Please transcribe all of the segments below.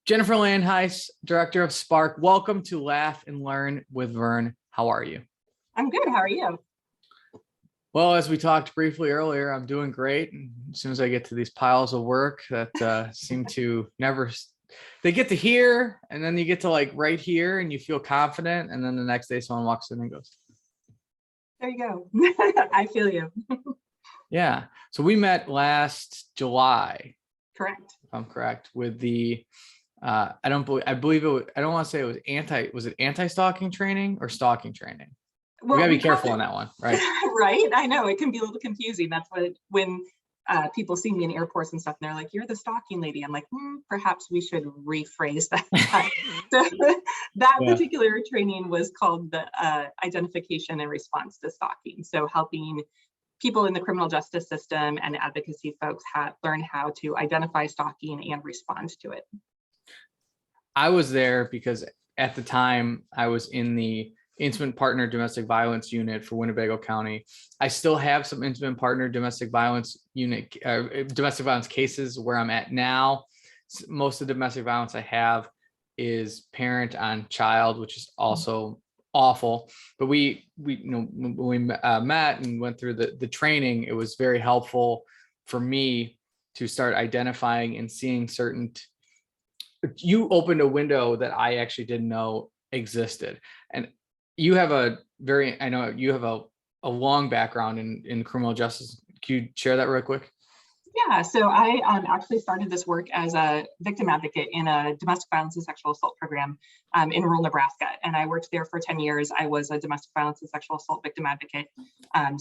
Jennifer Landhuis, Director of SPARC. Welcome to Laugh and Learn with Vern. How are you? I'm good. How are you? Well, as we talked briefly earlier, I'm doing great. And as soon as I get to these piles of work that seem to never, they get to here, and then you get to like right here and you feel confident. And then the next day someone walks in and goes, there you go. I feel you. Yeah. So we met last July. Correct. If I'm correct, with the, I believe it was, I don't want to say it was anti-stalking training or stalking training? Well, we gotta be careful on that one, right? Right. I know it can be a little confusing. That's when people see me in airports and stuff, and they're like, "You're the stalking lady." I'm like, perhaps we should rephrase that. So that particular training was called the identification and response to stalking. So helping people in the criminal justice system and advocacy folks learn how to identify stalking and respond to it. I was there because at the time I was in the intimate partner domestic violence unit for Winnebago County. I still have some intimate partner domestic violence unit, domestic violence cases where I'm at now. Most of the domestic violence I have is parent on child, which is also awful. But we when we met and went through the training, it was very helpful for me to start identifying and seeing certain. You opened a window that I actually didn't know existed, and you have I know you have a long background in criminal justice. Can you share that real quick? Yeah, so I actually started this work as a victim advocate in a domestic violence and sexual assault program in rural Nebraska. And I worked there for 10 years. I was a domestic violence and sexual assault victim advocate.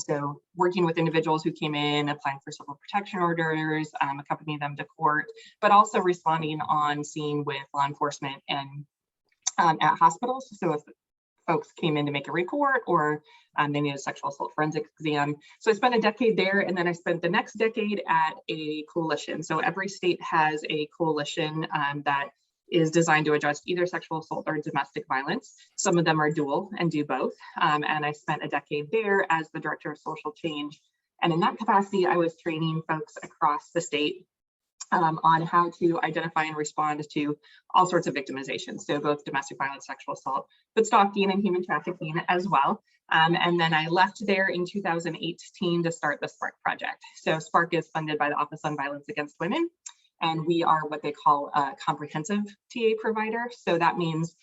So working with individuals who came in, applying for civil protection orders, accompanying them to court, but also responding on scene with law enforcement and at hospitals. So if folks came in to make a report or they need a sexual assault forensic exam. So I spent a decade there, and then I spent the next decade at a coalition. So every state has a coalition that is designed to address either sexual assault or domestic violence. Some of them are dual and do both. And I spent a decade there as the director of social change. And in that capacity, I was training folks across the state on how to identify and respond to all sorts of victimization. So both domestic violence, sexual assault, but stalking and human trafficking as well. And then I left there in 2018 to start the SPARC project. So SPARC is funded by the Office on Violence Against Women, and we are what they call a comprehensive TA provider. So that means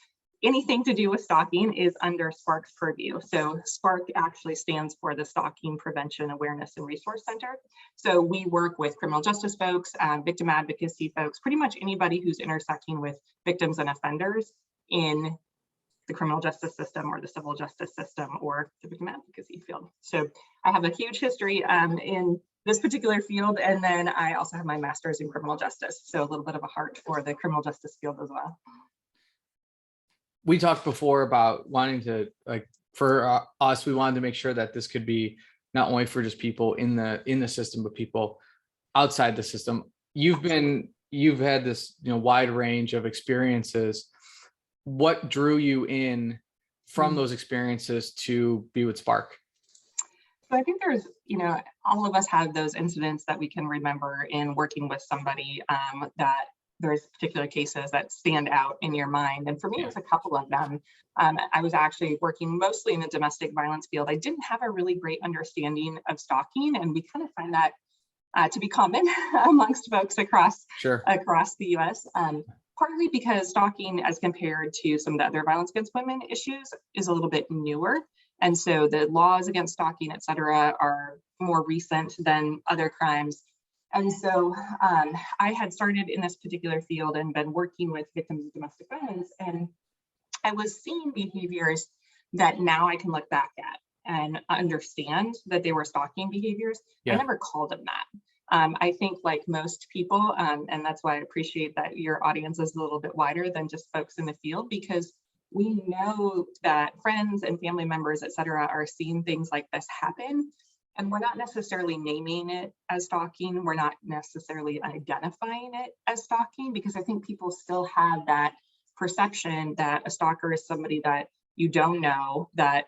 anything to do with stalking is under SPARC's purview. So SPARC actually stands for the Stalking Prevention Awareness and Resource Center. So we work with criminal justice folks, victim advocacy folks, pretty much anybody who's intersecting with victims and offenders in the criminal justice system or the civil justice system or the victim advocacy field. So I have a huge history in this particular field. And then I also have my master's in criminal justice. So a little bit of a heart for the criminal justice field as well. We talked before about wanting to, like, for us, we wanted to make sure that this could be not only for just people in the system, but people outside the system. You've had this wide range of experiences. What drew you in from those experiences to be with SPARC? So I think there's, all of us have those incidents that we can remember in working with somebody that there's particular cases that stand out in your mind. And for me, it's a couple of them. I was actually working mostly in the domestic violence field. I didn't have a really great understanding of stalking, and we kind of find that to be common amongst folks across the US. Partly because stalking, as compared to some of the other violence against women issues, is a little bit newer. And so the laws against stalking, et cetera, are more recent than other crimes. And so I had started in this particular field and been working with victims of domestic violence, and I was seeing behaviors that now I can look back at and understand that they were stalking behaviors. I never called them that. I think, like most people, and that's why I appreciate that your audience is a little bit wider than just folks in the field, because we know that friends and family members, et cetera, are seeing things like this happen. And we're not necessarily naming it as stalking. We're not necessarily identifying it as stalking, because I think people still have that perception that a stalker is somebody that you don't know, that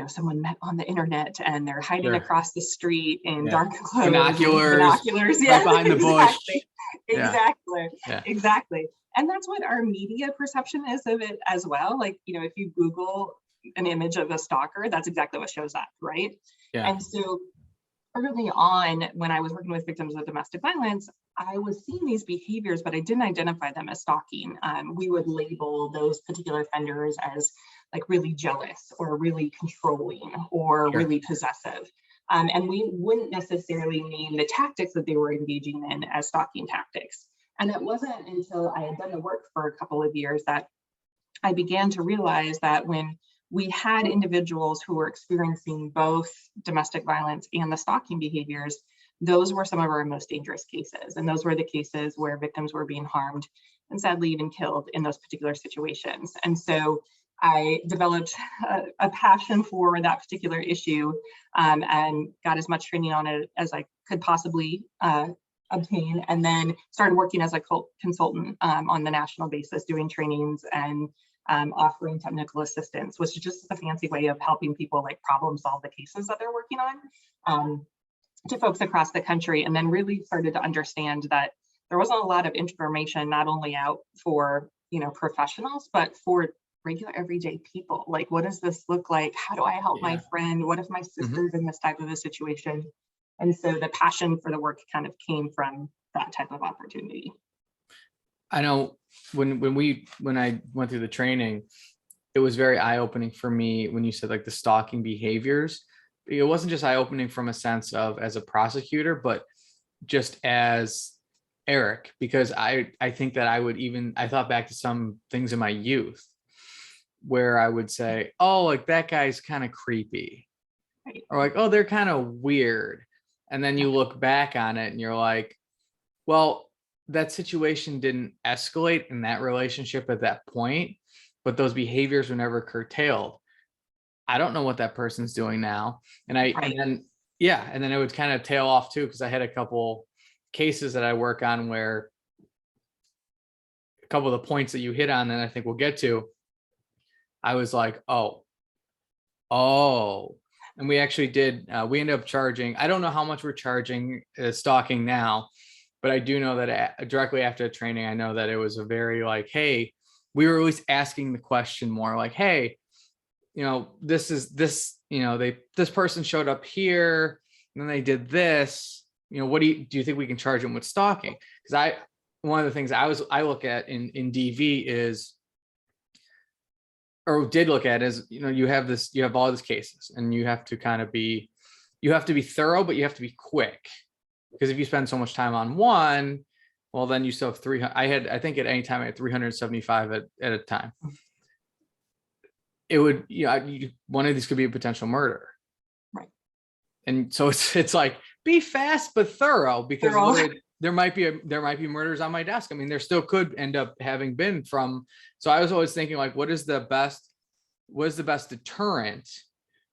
someone met on the internet and they're hiding across the street in dark clothes, binoculars, right behind the bush. Exactly. And that's what our media perception is of it as well. Like, you know, if you Google an image of a stalker, that's exactly what shows up, right? Yeah. And so early on, when I was working with victims of domestic violence, I was seeing these behaviors, but I didn't identify them as stalking. We would label those particular offenders as like really jealous or really controlling or Sure. really possessive. And we wouldn't necessarily name the tactics that they were engaging in as stalking tactics. And it wasn't until I had done the work for a couple of years that I began to realize that when we had individuals who were experiencing both domestic violence and the stalking behaviors, those were some of our most dangerous cases. And those were the cases where victims were being harmed and sadly even killed in those particular situations. And so I developed a passion for that particular issue, and got as much training on it as I could possibly obtain, and then started working as a consultant on the national basis, doing trainings and offering technical assistance, which is just a fancy way of helping people like problem solve the cases that they're working on, to folks across the country. And then really started to understand that there wasn't a lot of information, not only out for, you know, professionals, but for regular everyday people. Like, what does this look like? How do I help my friend? What if my sister's in this type of a situation? And so the passion for the work kind of came from that type of opportunity. I know when I went through the training, it was very eye-opening for me when you said like the stalking behaviors. It wasn't just eye-opening from a sense of as a prosecutor, but just as Eric, because I think that I thought back to some things in my youth where I would say, oh, like that guy's kind of creepy, Right. or like, oh, they're kind of weird. And then you look back on it and you're like, well, that situation didn't escalate in that relationship at that point, but those behaviors were never curtailed. I don't know what that person's doing now. And then it would kind of tail off too, because I had a couple cases that I work on where a couple of the points that you hit on, and I think we'll get to, I was like, oh, and we actually did, we ended up charging, I don't know how much we're charging stalking now, but I do know that directly after the training, I know that it was a very like, hey, we were always asking the question more like, hey, you know, this person showed up here and then they did this, you know, what do you think we can charge them with stalking? Because one of the things I look at in DV is, or did look at is, you know, you have all these cases and you have to be thorough, but you have to be quick. Because if you spend so much time on one, well, then you still have 300. I think at any time I had 375 at a time. It would, you know, one of these could be a potential murder. Right. And so it's like, be fast, but thorough, because there might be murders on my desk. I mean, there still could end up having been from. So I was always thinking like, what is the best deterrent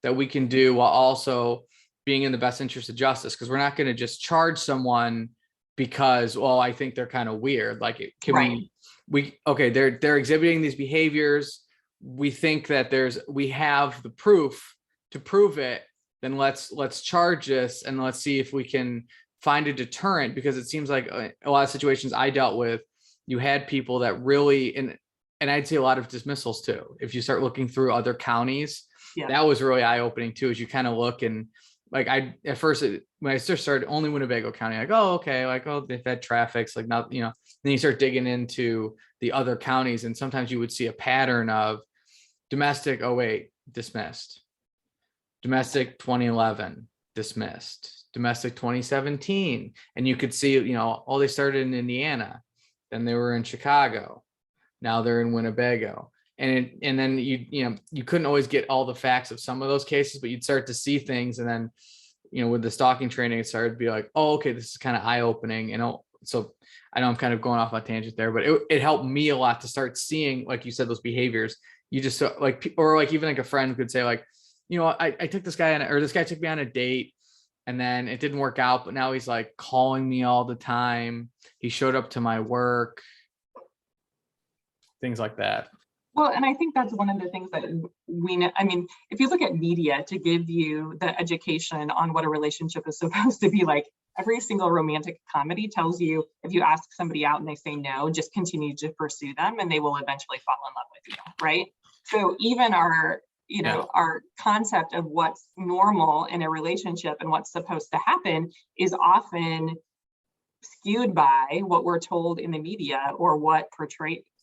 that we can do while also being in the best interest of justice? Because we're not going to just charge someone because, well, I think they're kind of weird. Like, they're exhibiting these behaviors. We think that we have the proof to prove it. Then let's charge this and let's see if we can find a deterrent, because it seems like a lot of situations I dealt with, you had people that really, and I'd say a lot of dismissals too. If you start looking through other counties, that was really eye-opening too, as you kind of look and like, at first when I started only Winnebago County, like, oh, okay, like, oh, they've had traffics, like, not, you know, then you start digging into the other counties and sometimes you would see a pattern of domestic, oh wait, dismissed. Domestic 2011, dismissed. Domestic 2017. And you could see, you know, they started in Indiana, then they were in Chicago, now they're in Winnebago. And then you couldn't always get all the facts of some of those cases, but you'd start to see things. And then, you know, with the stalking training, it started to be like, oh, okay, this is kind of eye-opening. So I know I'm kind of going off on a tangent there, but it helped me a lot to start seeing, like you said, those behaviors. You just like, or like even like a friend could say like, you know, I took this guy or this guy took me on a date and then it didn't work out, but now he's like calling me all the time. He showed up to my work, things like that. Well, and I think that's one of the things that we know. I mean, if you look at media to give you the education on what a relationship is supposed to be like, every single romantic comedy tells you if you ask somebody out and they say no, just continue to pursue them and they will eventually fall in love with you, right? So even our, our concept of what's normal in a relationship and what's supposed to happen is often skewed by what we're told in the media or what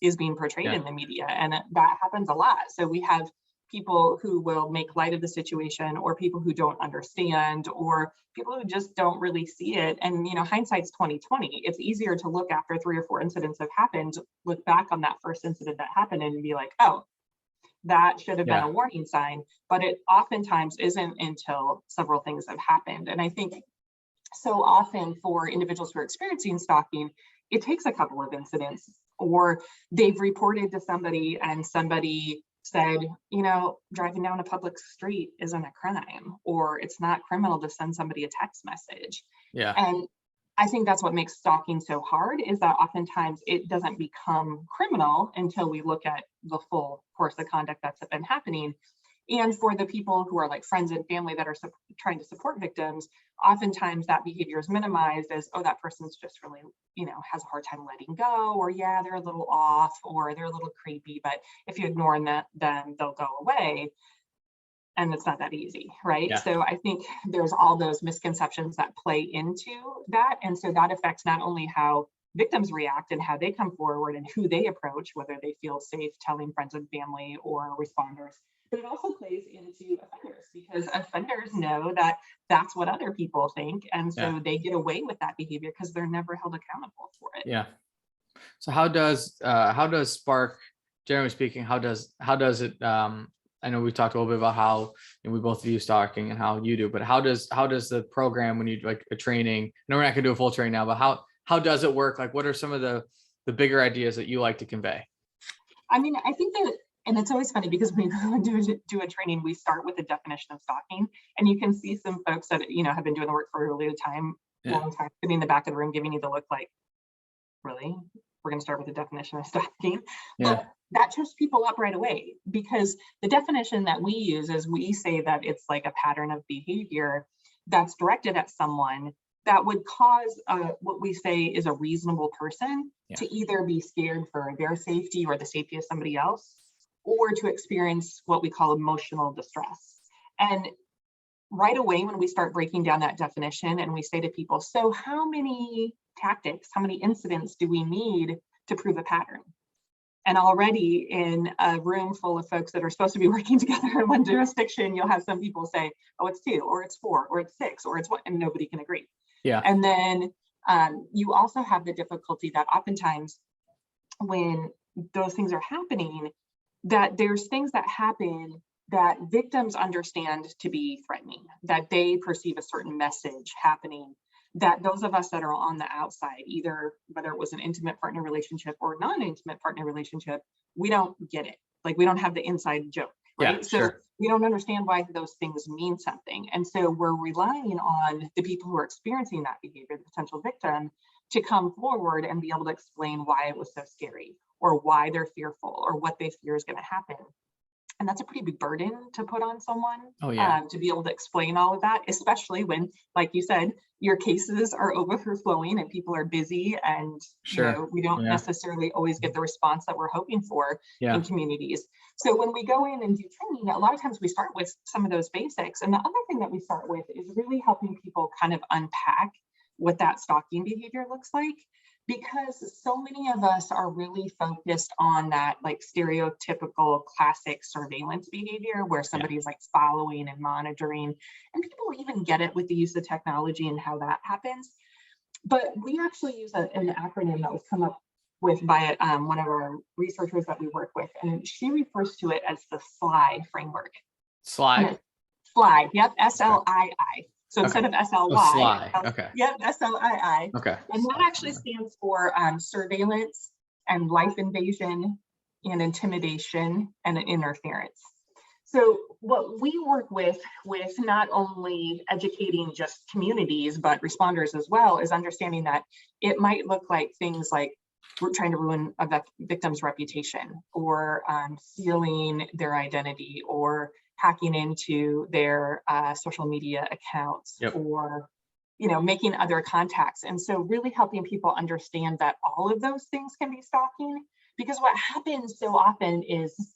is being portrayed in the media, and that happens a lot. So we have people who will make light of the situation, or people who don't understand, or people who just don't really see it. And hindsight's 2020. It's easier to look after 3 or 4 incidents have happened, look back on that first incident that happened and be like, oh, that should have been a warning sign. But it oftentimes isn't until several things have happened. And I think so often for individuals who are experiencing stalking, it takes a couple of incidents, or they've reported to somebody and somebody said, driving down a public street isn't a crime, or it's not criminal to send somebody a text message. Yeah. And I think that's what makes stalking so hard, is that oftentimes it doesn't become criminal until we look at the full course of conduct that's been happening. And for the people who are like friends and family that are trying to support victims, oftentimes that behavior is minimized as, oh, that person's just really, has a hard time letting go, or yeah, they're a little off, or they're a little creepy, but if you ignore them, they'll go away. And it's not that easy, right? Yeah. So I think there's all those misconceptions that play into that. And so that affects not only how victims react and how they come forward and who they approach, whether they feel safe telling friends and family or responders, but it also plays into offenders, because offenders know that that's what other people think. And so they get away with that behavior because they're never held accountable for it. Yeah. So how does SPARC, generally speaking, how does it, I know we talked a little bit about how we both view stalking and how you do, but how does the program, when you like a training, I know we're not gonna do a full training now, but how does it work? Like, what are some of the bigger ideas that you like to convey? I mean, I think that, and it's always funny because when we do a training, we start with a definition of stalking, and you can see some folks that, have been doing the work for a really long time, sitting in the back of the room, giving you the look like, really? We're going to start with the definition of stalking. But that trips people up right away, because the definition that we use is, we say that it's like a pattern of behavior that's directed at someone that would cause what we say is a reasonable person to either be scared for their safety or the safety of somebody else, or to experience what we call emotional distress. And right away, when we start breaking down that definition and we say to people, so how many tactics, how many incidents do we need to prove a pattern? And already in a room full of folks that are supposed to be working together in one jurisdiction, you'll have some people say, oh, it's 2, or it's 4, or it's 6, or it's 1, and nobody can agree. Yeah. And then you also have the difficulty that oftentimes when those things are happening, that there's things that happen that victims understand to be threatening, that they perceive a certain message happening, that those of us that are on the outside, either whether it was an intimate partner relationship or non-intimate partner relationship, we don't get it. Like, we don't have the inside joke, right? Yeah, so sure. We don't understand why those things mean something. And so we're relying on the people who are experiencing that behavior, the potential victim, to come forward and be able to explain why it was so scary, or why they're fearful, or what they fear is going to happen. And that's a pretty big burden to put on someone, to be able to explain all of that, especially when, like you said, your cases are overflowing and people are busy, and we don't necessarily always get the response that we're hoping for in communities. So when we go in and do training, a lot of times we start with some of those basics. And the other thing that we start with is really helping people kind of unpack what that stalking behavior looks like, because so many of us are really focused on that like stereotypical classic surveillance behavior where somebody is like following and monitoring, and people even get it with the use of technology and how that happens. But we actually use an acronym that was come up with by one of our researchers that we work with, and she refers to it as the Sly Framework. Sly? Sly, yep, S-L-I-I. So instead of S-L-Y, Sly. Okay. Yep, S-L-I-I. Okay. And that actually stands for surveillance and life invasion and intimidation and interference. So what we work with not only educating just communities, but responders as well, is understanding that it might look like things like we're trying to ruin a victim's reputation, or stealing their identity, or hacking into their social media accounts, Yep. or making other contacts. And so really helping people understand that all of those things can be stalking, because what happens so often is,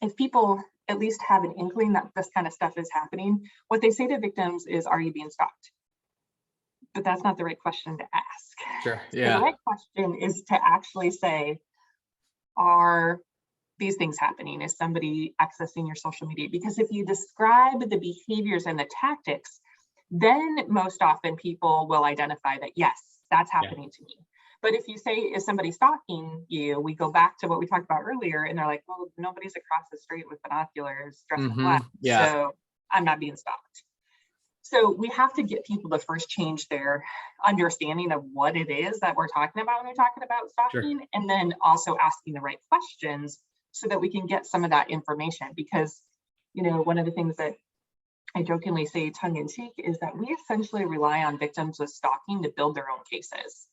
if people at least have an inkling that this kind of stuff is happening, what they say to victims is, are you being stalked? But that's not the right question to ask. Sure. So Yeah. the right question is to actually say, are these things happening? Is somebody accessing your social media? Because if you describe the behaviors and the tactics, then most often people will identify that, yes, that's happening to me. But if you say, is somebody stalking you, we go back to what we talked about earlier, and they're like, well, nobody's across the street with binoculars dressed in black, so I'm not being stalked. So we have to get people to first change their understanding of what it is that we're talking about when we're talking about stalking, and then also asking the right questions so that we can get some of that information. Because, one of the things that I jokingly say tongue in cheek is that we essentially rely on victims of stalking to build their own cases.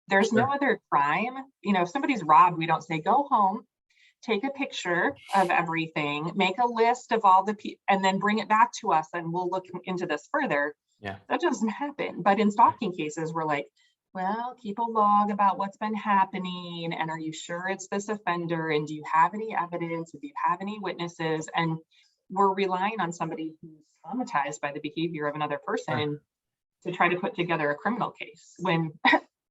There's no other crime. If somebody's robbed, we don't say, go home, take a picture of everything, make a list of all the and then bring it back to us and we'll look into this further. Yeah. That doesn't happen. But in stalking cases, we're like, well, keep a log about what's been happening. And are you sure it's this offender? And do you have any evidence? Do you have any witnesses? And we're relying on somebody who's traumatized by the behavior of another person to try to put together a criminal case, when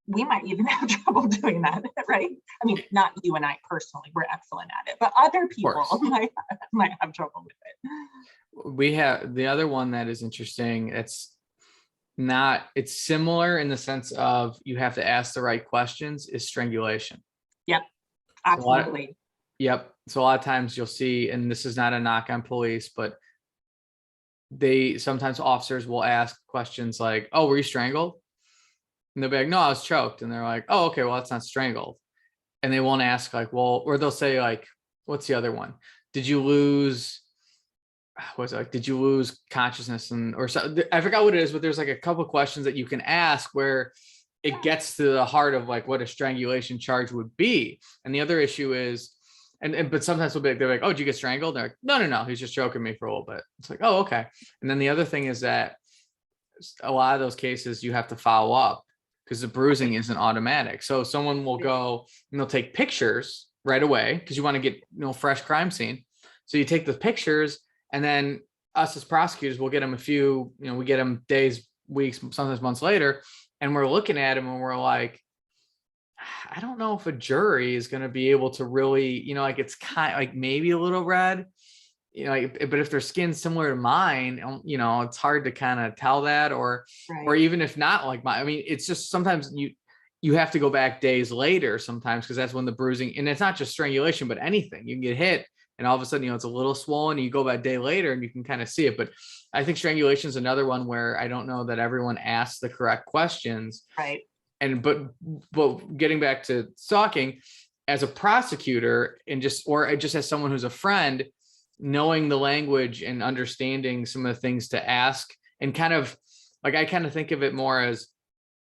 we might even have trouble doing that, right? I mean, not you and I personally, we're excellent at it, but other people might have trouble with it. We have the other one that is interesting. It's similar in the sense of you have to ask the right questions, is strangulation. Yep, absolutely. So a lot of times you'll see, and this is not a knock on police, but sometimes officers will ask questions like, oh, were you strangled? And they'll be like, no, I was choked. And they're like, oh, okay, well, that's not strangled. And they won't ask like, well, or they'll say like, what's the other one? Did you lose consciousness? Or so, I forgot what it is, but there's like a couple of questions that you can ask where it gets to the heart of like what a strangulation charge would be. And the other issue is, but sometimes they're like, oh, did you get strangled? They're like, no, he's just choking me for a little bit. It's like, oh, okay. And then the other thing is that a lot of those cases you have to follow up, because the bruising isn't automatic. So someone will go and they'll take pictures right away because you want to get fresh crime scene. So you take the pictures, and then us as prosecutors will get them we get them days, weeks, sometimes months later, and we're looking at them and we're like, I don't know if a jury is going to be able to really, like it's kind of like maybe a little red, but if their skin's similar to mine, it's hard to kind of tell that, or even if not like mine. I mean, it's just sometimes you have to go back days later sometimes, because that's when the bruising, and it's not just strangulation, but anything, you can get hit and all of a sudden, it's a little swollen, and you go back a day later and you can kind of see it. But I think strangulation is another one where I don't know that everyone asks the correct questions. Right. But getting back to stalking, as a prosecutor or just as someone who's a friend, knowing the language and understanding some of the things to ask, and kind of like, I kind of think of it more as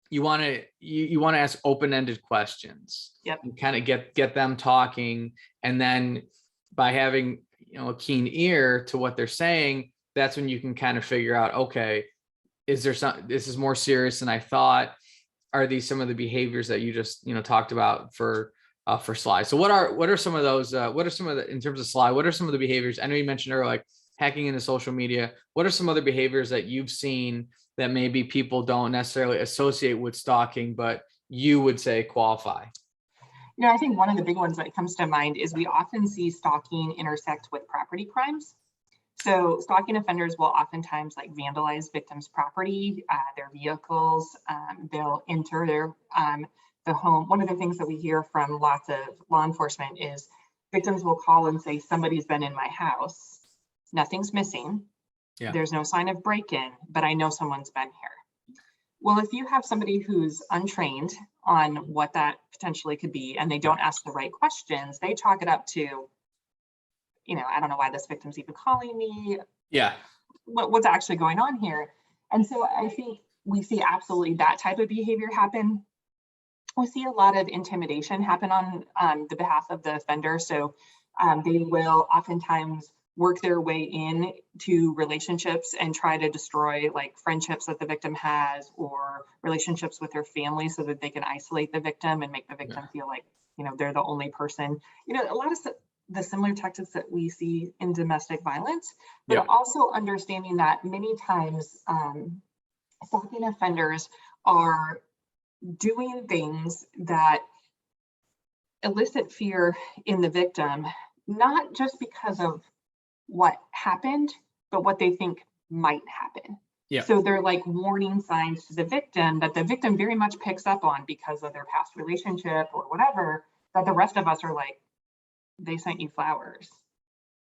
you want to ask open-ended questions. Yep. And kind of get them talking, and then by having a keen ear to what they're saying, that's when you can kind of figure out, okay, this is more serious than I thought. Are these some of the behaviors that you just talked about for Sly? So what are some of those? In terms of Sly, what are some of the behaviors? I know you mentioned earlier, like hacking into social media. What are some other behaviors that you've seen that maybe people don't necessarily associate with stalking, but you would say qualify? I think one of the big ones that comes to mind is we often see stalking intersect with property crimes. So stalking offenders will oftentimes like vandalize victims' property, their vehicles. They'll enter the home. One of the things that we hear from lots of law enforcement is victims will call and say, somebody's been in my house. Nothing's missing. Yeah. There's no sign of break-in, but I know someone's been here. Well, if you have somebody who's untrained on what that potentially could be, and they don't ask the right questions, they chalk it up to, I don't know why this victim's even calling me. Yeah. What's actually going on here? And so I think we see absolutely that type of behavior happen. we see a lot of intimidation happen on the behalf of the offender. So they will oftentimes work their way in to relationships and try to destroy like friendships that the victim has or relationships with their family so that they can isolate the victim and make the victim feel like, you know, they're the only person. You know, a lot of the similar tactics that we see in domestic violence, but also understanding that many times stalking offenders are doing things that elicit fear in the victim, not just because of what happened, but what they think might happen. So they're like warning signs to the victim that the victim very much picks up on because of their past relationship or whatever, that the rest of us are like, they sent you flowers.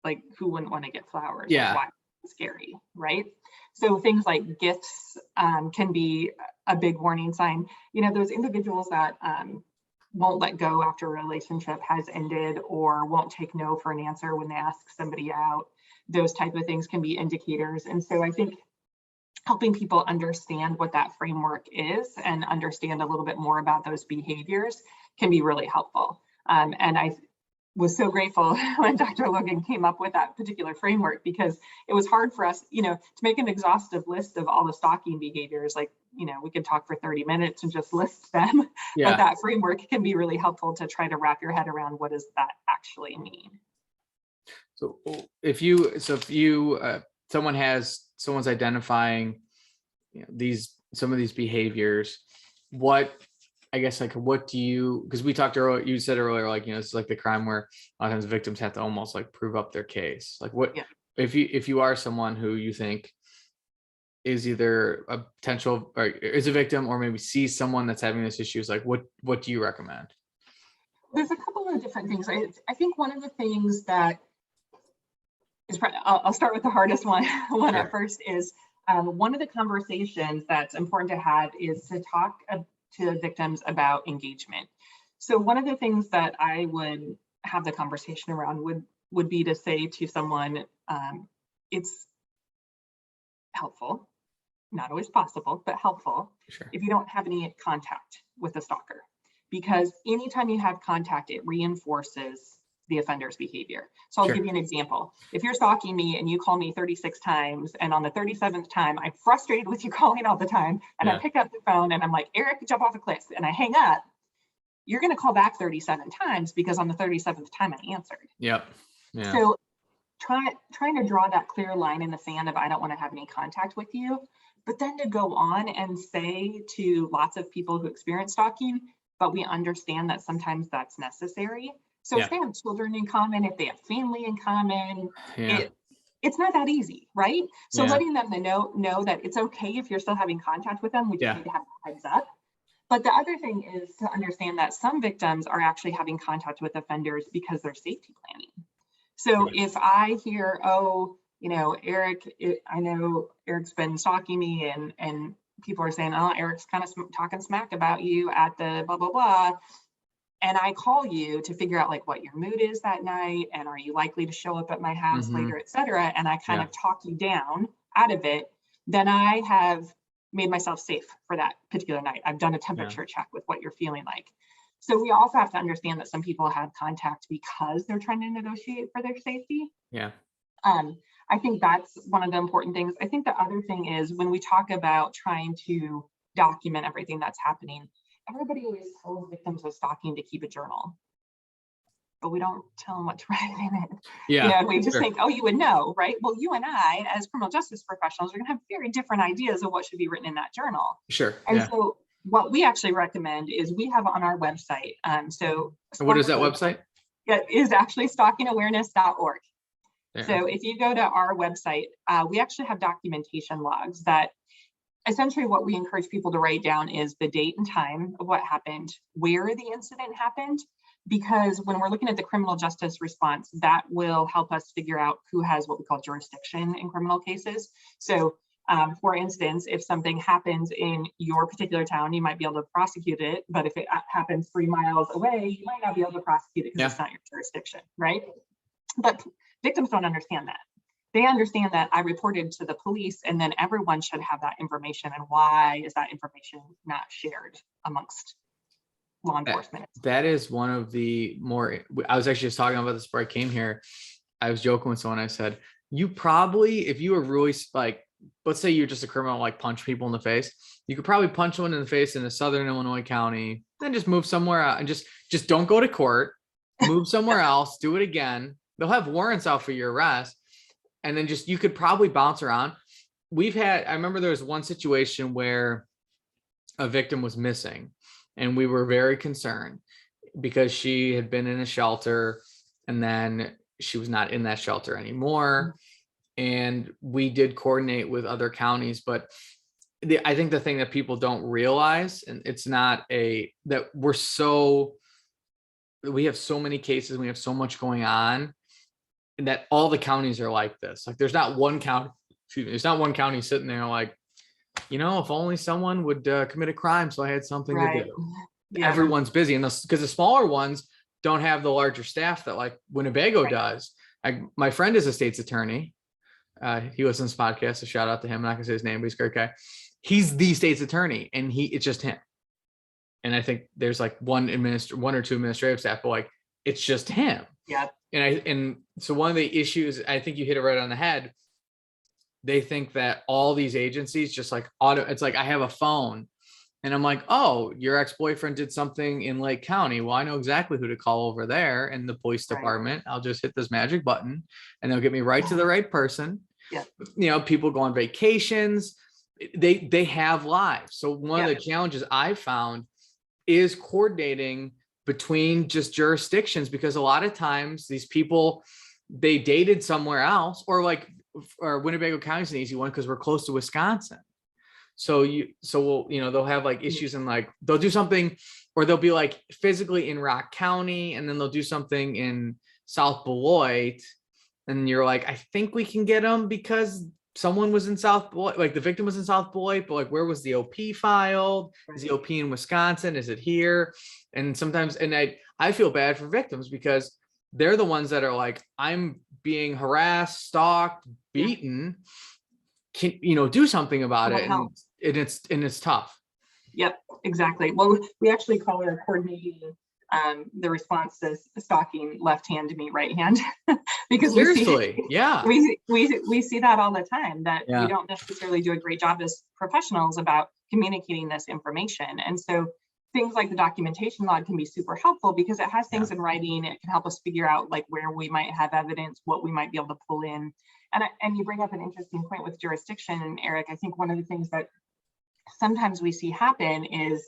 Like, who wouldn't want to get flowers? Like, why? Scary, right? So things like gifts can be a big warning sign. You know, those individuals that won't let go after a relationship has ended or won't take no for an answer when they ask somebody out, those type of things can be indicators. And so I think helping people understand what that framework is and understand a little bit more about those behaviors can be really helpful. And I was so grateful when Dr. Logan came up with that particular framework, because it was hard for us, you know, to make an exhaustive list of all the stalking behaviors. Like, you know, we could talk for 30 minutes and just list them, but that framework can be really helpful to try to wrap your head around what does that actually mean. So if someone's identifying, you know, some of these behaviors, what do you, because we talked earlier, you said earlier, like, you know, it's like the crime where a lot of times victims have to almost like prove up their case. Like what, if you are someone who you think is either a potential or is a victim or maybe sees someone that's having this issue, is like, what do you recommend? There's a couple of different things. I think one of the things that is, I'll start with the hardest one at first, is one of the conversations that's important to have is to talk to victims about engagement. So one of the things that I would have the conversation around would be to say to someone, it's helpful, not always possible, but helpful, if you don't have any contact with the stalker, because anytime you have contact, it reinforces the offender's behavior. So I'll give you an example. If you're stalking me and you call me 36 times, and on the 37th time, I'm frustrated with you calling all the time, and I pick up the phone and I'm like, Eric, jump off a cliff, and I hang up, you're going to call back 37 times because on the 37th time I answered. So trying to draw that clear line in the sand of I don't want to have any contact with you, but then to go on and say to lots of people who experience stalking, but we understand that sometimes that's necessary. So if they have children in common, if they have family in common, it's not that easy, right? So letting them know that it's okay if you're still having contact with them, we just need to have a heads up. But the other thing is to understand that some victims are actually having contact with offenders because they're safety planning. So if I hear, oh, you know, Eric, I know Eric's been stalking me, and people are saying, oh, Eric's kind of talking smack about you at the blah, blah, blah. And I call you to figure out like what your mood is that night, and are you likely to show up at my house later, et cetera. And I kind of talk you down out of it. Then I have made myself safe for that particular night. I've done a temperature check with what you're feeling like. So we also have to understand that some people have contact because they're trying to negotiate for their safety. I think that's one of the important things. I think the other thing is when we talk about trying to document everything that's happening, everybody always tells victims of stalking to keep a journal, but we don't tell them what to write in it. You know, and we just think, oh, you would know, right? Well, you and I, as criminal justice professionals, are going to have very different ideas of what should be written in that journal. And so what we actually recommend is we have on our website. So what is that website? It is actually stalkingawareness.org. So if you go to our website, we actually have documentation logs that essentially what we encourage people to write down is the date and time of what happened, where the incident happened, because when we're looking at the criminal justice response, that will help us figure out who has what we call jurisdiction in criminal cases. So for instance, if something happens in your particular town, you might be able to prosecute it, but if it happens 3 miles away, you might not be able to prosecute it because it's not your jurisdiction, right? But victims don't understand that. They understand that I reported to the police, and then everyone should have that information. And why is that information not shared amongst law enforcement. That is one of the more, I was actually just talking about this before I came here. I was joking with someone. I said, you probably, if you were really like, let's say you're just a criminal, like punch people in the face, you could probably punch someone in the face in a Southern Illinois county, then just move somewhere out and just don't go to court, move somewhere else, do it again. They'll have warrants out for your arrest. And then you could probably bounce around. I remember there was one situation where a victim was missing and we were very concerned because she had been in a shelter and then she was not in that shelter anymore. And we did coordinate with other counties, but I think the thing that people don't realize, and it's not that we have so many cases, we have so much going on, and that all the counties are like this. Like there's not one county, there's not one county sitting there like, if only someone would commit a crime so I had something to do. Yeah. Everyone's busy, and because the smaller ones don't have the larger staff that like Winnebago does. My friend is a state's attorney. He listens to this podcast, so shout out to him. I'm not gonna say his name, but he's a great guy. He's the state's attorney, and it's just him. And I think there's like one or two administrative staff, but like it's just him. Yeah. And so one of the issues, I think you hit it right on the head. They think that all these agencies just like it's like I have a phone and I'm like, oh, your ex-boyfriend did something in Lake County. Well, I know exactly who to call over there in the police department. I'll just hit this magic button and they'll get me right to the right person. Yeah. People go on vacations. They have lives. So one of the challenges I found is coordinating between just jurisdictions, because a lot of times these people, they dated somewhere else, or Winnebago County is an easy one because we're close to Wisconsin. So they'll have like issues and like they'll do something, or they'll be like physically in Rock County and then they'll do something in South Beloit, and you're like, I think we can get them because someone was in South Beloit, like the victim was in South Beloit, but like where was the OP filed? Is the OP in Wisconsin? Is it here? And sometimes, and I feel bad for victims because they're the ones that are like, I'm being harassed, stalked, beaten. Can do something about it? And it's tough. Yep, exactly. Well, we actually call it coordinating the response to stalking left hand to meet right hand, because seriously, we see that all the time, that we don't necessarily do a great job as professionals about communicating this information. And so things like the documentation log can be super helpful because it has things in writing. It can help us figure out like where we might have evidence, what we might be able to pull in. And you bring up an interesting point with jurisdiction, Eric. I think one of the things that sometimes we see happen is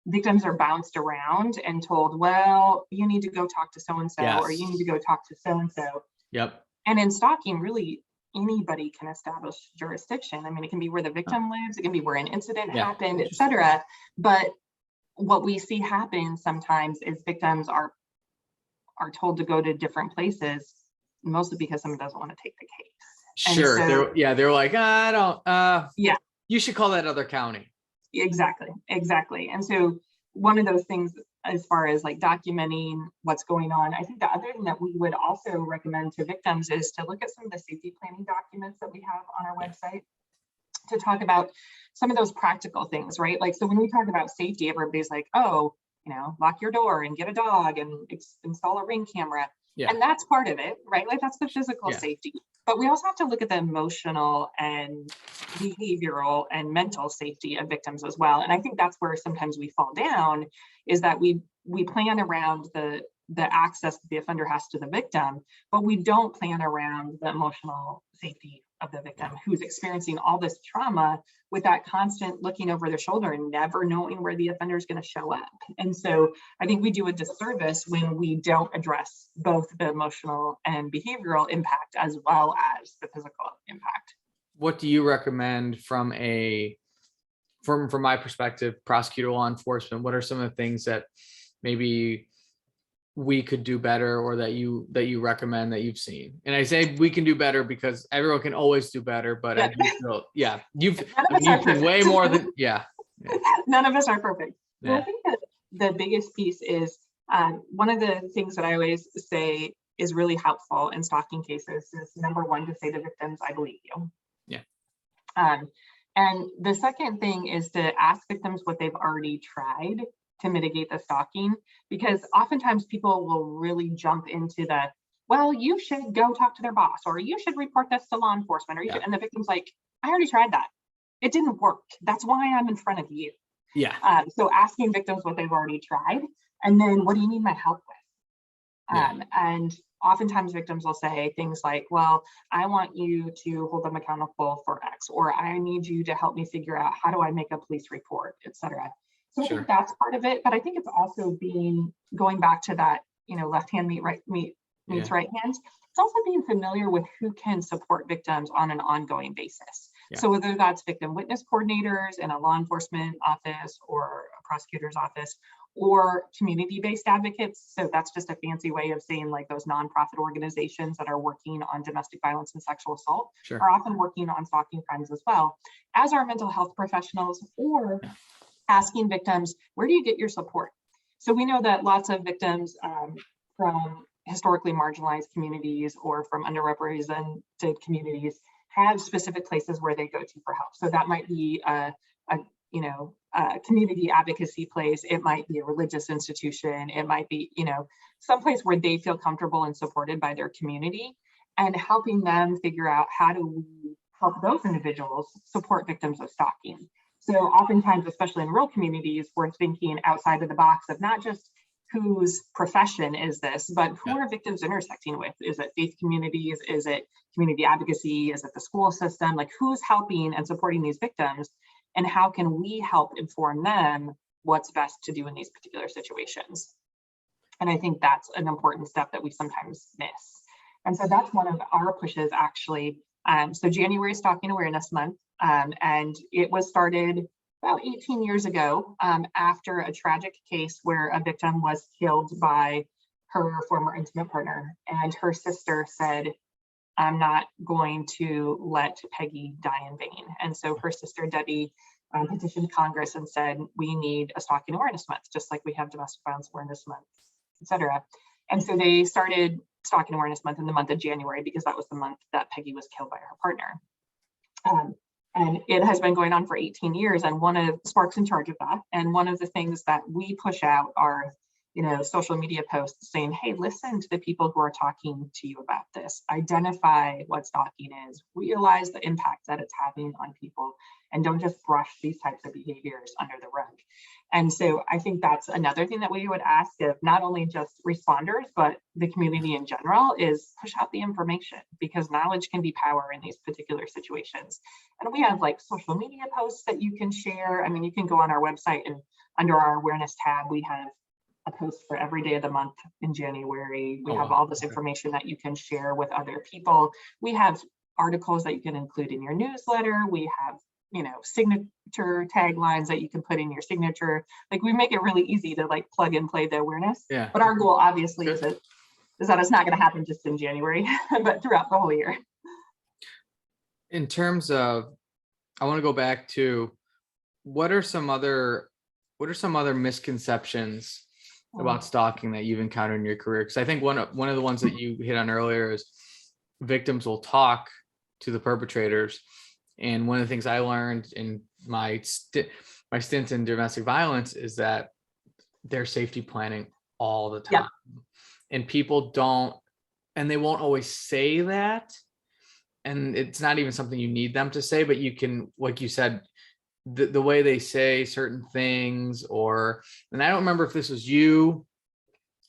victims are bounced around and told, well, you need to go talk to so-and-so, or you need to go talk to so-and-so. Yep. And in stalking, really anybody can establish jurisdiction. I mean, it can be where the victim lives, it can be where an incident happened, etc. But what we see happen sometimes is victims are told to go to different places, mostly because someone doesn't want to take the case. Sure. So, they're like, I don't, you should call that other county. Exactly. And so one of those things, as far as like documenting what's going on, I think the other thing that we would also recommend to victims is to look at some of the safety planning documents that we have on our website to talk about some of those practical things, right? Like, so when we talk about safety, everybody's like, oh, lock your door and get a dog and install a Ring camera. Yeah. And that's part of it, right? Like that's the physical safety. But we also have to look at the emotional and behavioral and mental safety of victims as well. And I think that's where sometimes we fall down, is that we plan around the access that the offender has to the victim, but we don't plan around the emotional safety of the victim who's experiencing all this trauma with that constant looking over their shoulder and never knowing where the offender is going to show up. And so I think we do a disservice when we don't address both the emotional and behavioral impact as well as the physical impact. What do you recommend from my perspective, prosecutor, law enforcement? What are some of the things that maybe we could do better, or that you recommend that you've seen? And I say we can do better because everyone can always do better, but I do feel, you've been way more than, none of us are perfect. Well, I think that the biggest piece is one of the things that I always say is really helpful in stalking cases is, number one, to say to victims, I believe you. And the second thing is to ask victims what they've already tried to mitigate the stalking, because oftentimes people will really jump into the, well, you should go talk to their boss, or you should report this to law enforcement, or you should, and the victim's like, I already tried that. It didn't work. That's why I'm in front of you. Yeah. So asking victims what they've already tried, and then what do you need my help with? And oftentimes victims will say things like, well, I want you to hold them accountable for X, or I need you to help me figure out how do I make a police report, etc. So I think that's part of it, but I think it's also going back to that, left hand meets right hand. It's also being familiar with who can support victims on an ongoing basis. So whether that's victim witness coordinators in a law enforcement office or a prosecutor's office, or community-based advocates. So that's just a fancy way of saying like those nonprofit organizations that are working on domestic violence and sexual assault are often working on stalking crimes as well, as are mental health professionals, or asking victims, where do you get your support? So we know that lots of victims from historically marginalized communities or from underrepresented communities have specific places where they go to for help. So that might be a community advocacy place. It might be a religious institution. It might be, someplace where they feel comfortable and supported by their community, and helping them figure out how do we help those individuals support victims of stalking. So oftentimes, especially in rural communities, we're thinking outside of the box of not just whose profession is this, but who are victims intersecting with? Is it faith communities? Is it community advocacy? Is it the school system? Like, who's helping and supporting these victims? And how can we help inform them what's best to do in these particular situations? And I think that's an important step that we sometimes miss. And so that's one of our pushes, actually. So January is Stalking Awareness Month, and it was started about 18 years ago after a tragic case where a victim was killed by her former intimate partner, and her sister said, I'm not going to let Peggy die in vain. And so her sister, Debbie, petitioned Congress and said, we need a Stalking Awareness Month, just like we have Domestic Violence Awareness Month, et cetera. And so they started Stalking Awareness Month in the month of January, because that was the month that Peggy was killed by her partner. And it has been going on for 18 years, and one of SPARC's in charge of that. And one of the things that we push out are, social media posts saying, hey, listen to the people who are talking to you about this, identify what stalking is, realize the impact that it's having on people, and don't just brush these types of behaviors under the rug. And so I think that's another thing that we would ask of not only just responders, but the community in general, is push out the information, because knowledge can be power in these particular situations. And we have like social media posts that you can share. I mean, you can go on our website, and under our awareness tab, we have a post for every day of the month in January. We have all this information that you can share with other people. We have articles that you can include in your newsletter. We have, signature taglines that you can put in your signature. Like, we make it really easy to like plug and play the awareness. But our goal obviously is that it's not going to happen just in January, but throughout the whole year. In terms of, I want to go back to what are some other misconceptions about stalking that you've encountered in your career? Because I think one of the ones that you hit on earlier is victims will talk to the perpetrators. And one of the things I learned in my stint in domestic violence is that they're safety planning all the time. And people don't, and they won't always say that. And it's not even something you need them to say, but you can, like you said, the way they say certain things, and I don't remember if this was you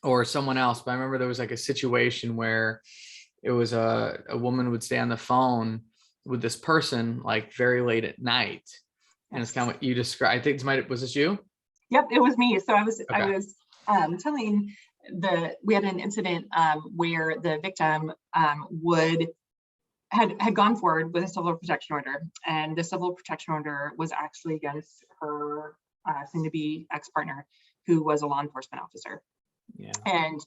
or someone else, but I remember there was like a situation where it was a woman would stay on the phone with this person like very late at night. And it's kind of what you described. I think was this you? Yep, it was me. So I was telling we had an incident where the victim had gone forward with a civil protection order, and the civil protection order was actually against her soon-to-be ex-partner, who was a law enforcement officer. And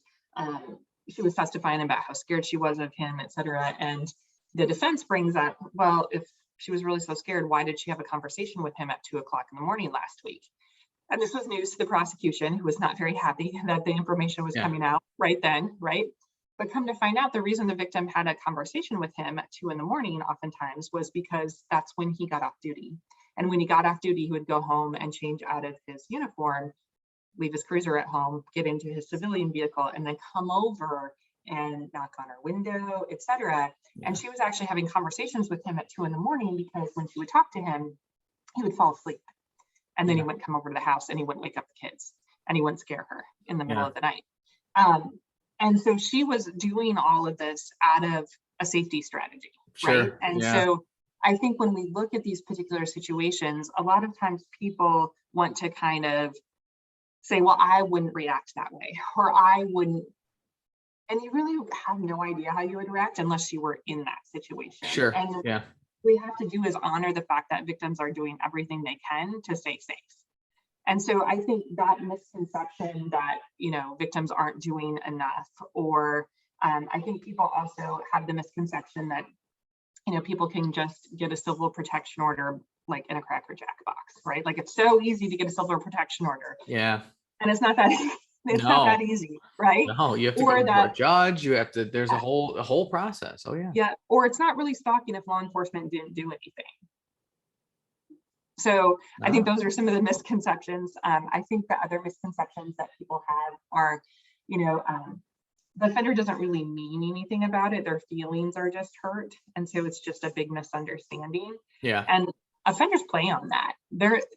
she was testifying about how scared she was of him, et cetera. And the defense brings up, well, if she was really so scared, why did she have a conversation with him at 2 o'clock in the morning last week? And this was news to the prosecution, who was not very happy that the information was coming out right then, right? But come to find out, the reason the victim had a conversation with him at 2 in the morning oftentimes was because that's when he got off duty. And when he got off duty, he would go home and change out of his uniform leave his cruiser at home, get into his civilian vehicle, and then come over and knock on her window, etc. And she was actually having conversations with him at 2 a.m. because when she would talk to him, he would fall asleep. And then he wouldn't come over to the house and he wouldn't wake up the kids and he wouldn't scare her in the middle of the night. And so she was doing all of this out of a safety strategy, right? And so I think when we look at these particular situations, a lot of times people want to kind of say, well, I wouldn't react that way, or I wouldn't. And you really have no idea how you would react unless you were in that situation. And we have to do is honor the fact that victims are doing everything they can to stay safe. And so I think that misconception that, you know, victims aren't doing enough, or I think people also have the misconception that, you know, people can just get a civil protection order like in a Cracker Jack box, right? Like it's so easy to get a civil protection order. Yeah. And it's not that not that easy, right? No, you have to go to a judge. You have to, there's a whole process. Oh yeah. Yeah. Or it's not really stalking if law enforcement didn't do anything. So I think those are some of the misconceptions. I think the other misconceptions that people have are, you know, the offender doesn't really mean anything about it. Their feelings are just hurt. And so it's just a big misunderstanding. Yeah. And offenders play on that.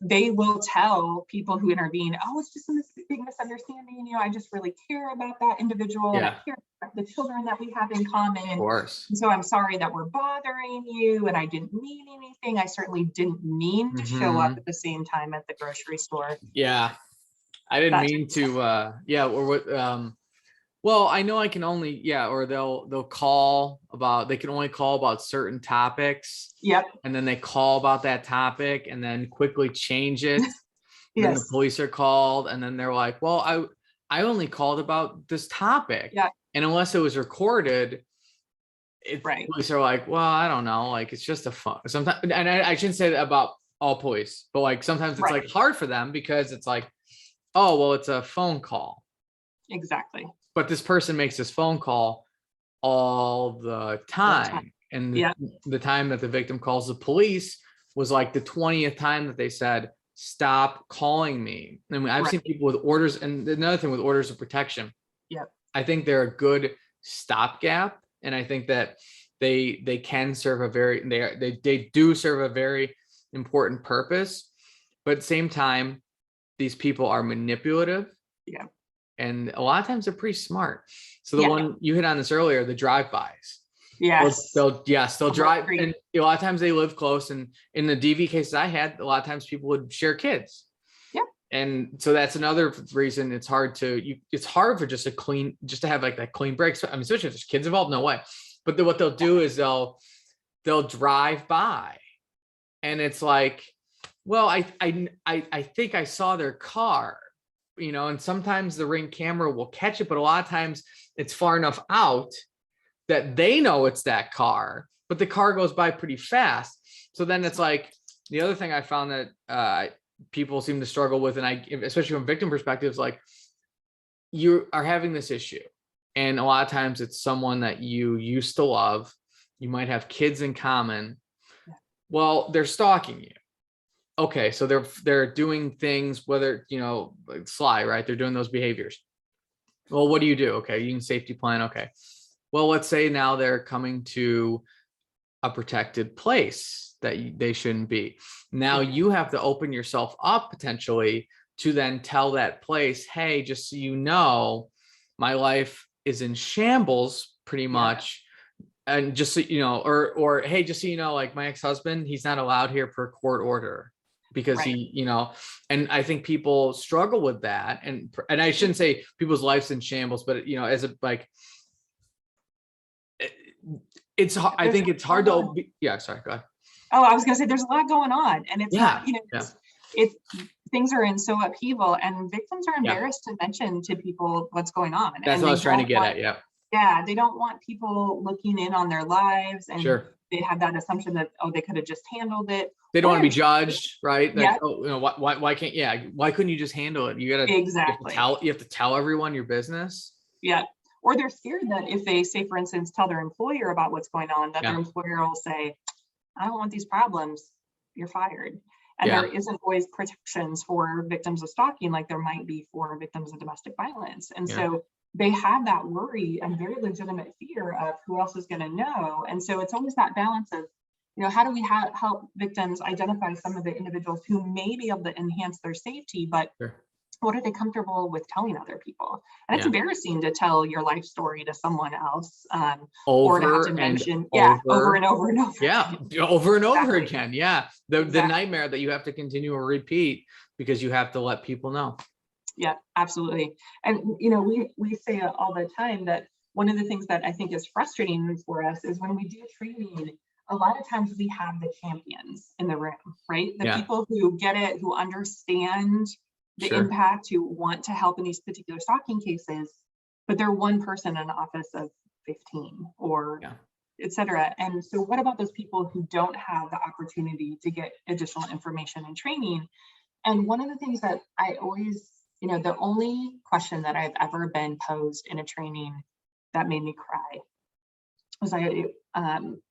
They will tell people who intervene, oh, it's just a big misunderstanding. You know, I just really care about that individual. And I care about the children that we have in common. Of course. And so I'm sorry that we're bothering you. And I didn't mean anything. I certainly didn't mean to show up at the same time at the grocery store. Yeah. I didn't mean to, or what, well, I know I can only, or they'll call about, they can only call about certain topics. Yep. And then they call about that topic and then quickly change it. Then the police are called and then they're like, well, I only called about this topic. Yeah. And unless it was recorded, police are like, well, I don't know. Like, it's just a fun sometimes. And I shouldn't say that about all police, but like, sometimes it's like hard for them because it's like, oh, well, it's a phone call. Exactly. But this person makes this phone call all the time. And the time that the victim calls the police was like the 20th time that they said, stop calling me. And I've seen people with orders. And another thing with orders of protection, I think they're a good stopgap. And I think that they can serve a very, they do serve a very important purpose. But at the same time, these people are manipulative. Yeah. And a lot of times they're pretty smart. So the one you hit on this earlier, the drive-bys. Yes. They'll drive. And a lot of times they live close. And in the DV cases I had, a lot of times people would share kids. Yeah. And so that's another reason it's hard for just to have like that clean break. I mean, especially if there's kids involved, no way. But what they'll do is they'll drive by and it's like, well, I think I saw their car. You know, and sometimes the Ring camera will catch it, but a lot of times it's far enough out that they know it's that car, but the car goes by pretty fast. So then it's like the other thing I found that people seem to struggle with, and especially from victim perspectives, like you are having this issue, and a lot of times it's someone that you used to love. You might have kids in common. Well, they're stalking you. Okay, so they're doing things, whether, you know, like Sly, right? They're doing those behaviors. Well, what do? Okay, you can safety plan. Okay. Well, let's say now they're coming to a protected place that they shouldn't be. Now you have to open yourself up potentially to then tell that place, hey, just so you know, my life is in shambles pretty much. And just so you know, or hey, just so you know, like my ex-husband, he's not allowed here per court order. Because he, you know, and I think people struggle with that. And I shouldn't say people's lives in shambles, but, you know, as a, like, I think it's hard to, sorry, go ahead. Oh, I was going to say there's a lot going on and it's not, you know, it's things are in so upheaval and victims are embarrassed to mention to people what's going on. That's what I was trying to get at. Yeah. Yeah. They don't want people looking in on their lives and they have that assumption that, oh, they could have just handled it. They don't want to be judged, right? Like, oh, you know, why can't, why couldn't you just handle it? You got to you have to tell everyone your business. Yeah. Or they're scared that if they say, for instance, tell their employer about what's going on, that their employer will say, I don't want these problems. You're fired. And Yeah. there isn't always protections for victims of stalking like there might be for victims of domestic violence. And Yeah. so they have that worry and very legitimate fear of who else is going to know. And so it's always that balance of, how do we help victims identify some of the individuals who may be able to enhance their safety, but Sure. what are they comfortable with telling other people? And it's Yeah. embarrassing to tell your life story to someone else, or to have to mention, over and over and over. Yeah, over and over Exactly. again. Yeah, the Exactly. nightmare that you have to continue to repeat because you have to let people know. Yeah, absolutely. And we say all the time that one of the things that I think is frustrating for us is when we do training, a lot of times we have the champions in the room, right? The Yeah. people who get it, who understand the Sure. impact, who want to help in these particular stalking cases, but they're one person in an office of 15 or Yeah. et cetera. And so what about those people who don't have the opportunity to get additional information and training? And one of the things that I always, the only question that I've ever been posed in a training that made me cry was I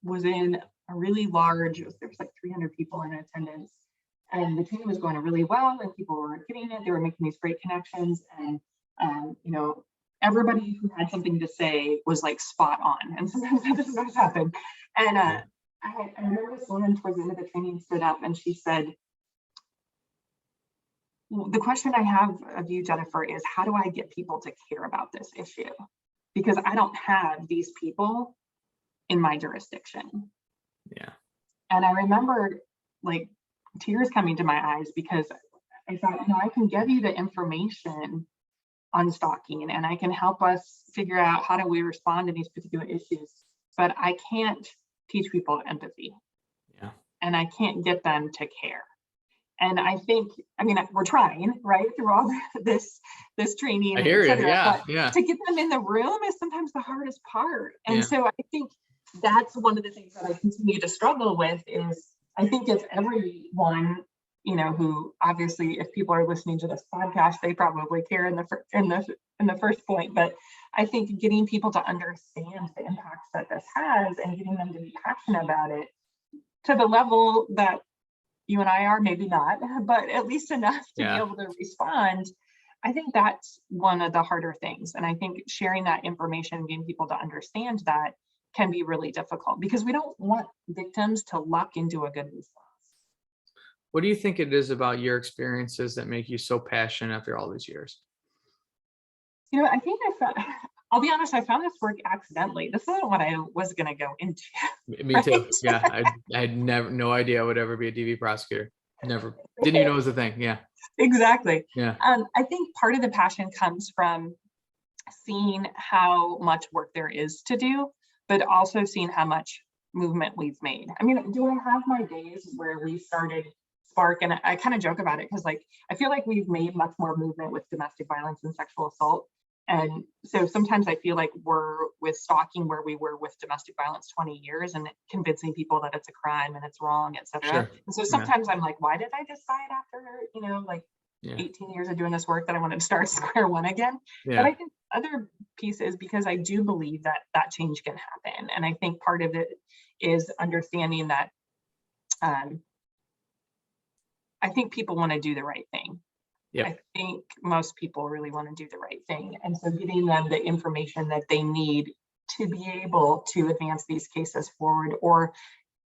was in a really large, there was like 300 people in attendance, and the training was going really well and people were getting it. They were making these great connections, and everybody who had something to say was like spot on. And sometimes that doesn't always happen. And I remember this woman towards the end of the training stood up and she said, the question I have of you, Jennifer, is how do I get people to care about this issue? Because I don't have these people in my jurisdiction. Yeah. And I remember like tears coming to my eyes because I thought, I can give you the information on stalking and I can help us figure out how do we respond to these particular issues, but I can't teach people empathy. Yeah. And I can't get them to care. And I think, we're trying, right, through all this training, I hear you. Yeah. but Yeah. to get them in the room is sometimes the hardest part. And Yeah. so I think that's one of the things that I continue to struggle with is I think it's everyone, who obviously if people are listening to this podcast, they probably care in the first point. But I think getting people to understand the impacts that this has and getting them to be passionate about it to the level that you and I are, maybe not, but at least enough to be able to respond. I think that's one of the harder things. And I think sharing that information, getting people to understand that can be really difficult because we don't want victims to luck into a good response. What do you think it is about your experiences that make you so passionate after all these years? I think I'll be honest, I found this work accidentally. This isn't what I was going to go into. Me too. Yeah. I had no idea I would ever be a DV prosecutor. Never. Didn't even know it was a thing. Yeah. Exactly. Yeah. I think part of the passion comes from seeing how much work there is to do, but also seeing how much movement we've made. Do I have my days where we started SPARC? And I kind of joke about it because I feel like we've made much more movement with domestic violence and sexual assault. And so sometimes I feel like we're with stalking where we were with domestic violence 20 years and convincing people that it's a crime and it's wrong, et cetera. Sure. And so sometimes I'm like, why did I decide after, 18 years of doing this work that I wanted to start square one again? Yeah. But I think other piece is because I do believe that change can happen. And I think part of it is understanding that I think people want to do the right thing. Yep. I think most people really want to do the right thing. And so getting them the information that they need to be able to advance these cases forward, or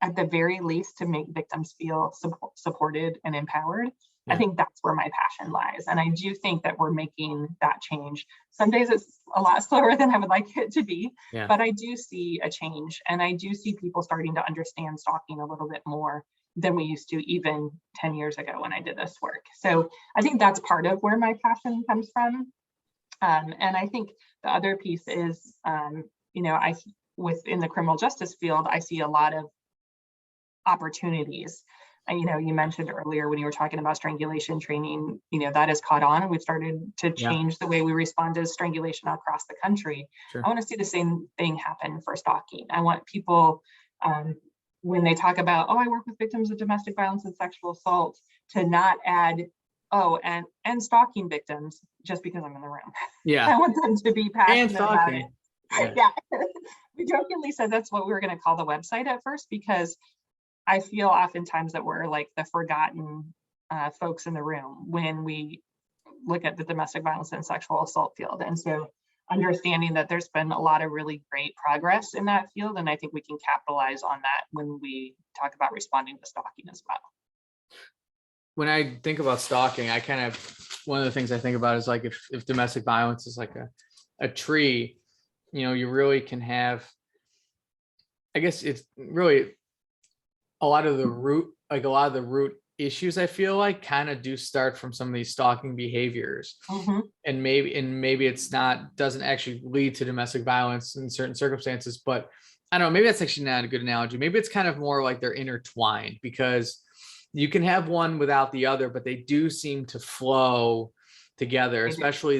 at the very least to make victims feel supported and empowered. Yeah. I think that's where my passion lies. And I do think that we're making that change. Some days it's a lot slower than I would like it to be, but I do see a change. And I do see people starting to understand stalking a little bit more than we used to even 10 years ago when I did this work. So I think that's part of where my passion comes from. And I think the other piece is, within the criminal justice field, I see a lot of opportunities. You mentioned earlier when you were talking about strangulation training, that has caught on and we've started to change the way we respond to strangulation across the country. Sure. I want to see the same thing happen for stalking. I want people, when they talk about, I work with victims of domestic violence and sexual assault, to not add, and stalking victims just because I'm in the room. Yeah. I want them to be passionate about it. Yeah. We jokingly said that's what we were going to call the website at first, because I feel oftentimes that we're like the forgotten folks in the room when we look at the domestic violence and sexual assault field. And so understanding that there's been a lot of really great progress in that field, and I think we can capitalize on that when we talk about responding to stalking as well. When I think about stalking, I kind of, one of the things I think about is like if domestic violence is like a tree, you know, you really can have, I guess it's really a lot of the root issues, I feel like, kind of do start from some of these stalking behaviors. And maybe it's not, doesn't actually lead to domestic violence in certain circumstances, but I don't know, maybe that's actually not a good analogy. Maybe it's kind of more like they're intertwined, because you can have one without the other, but they do seem to flow together, especially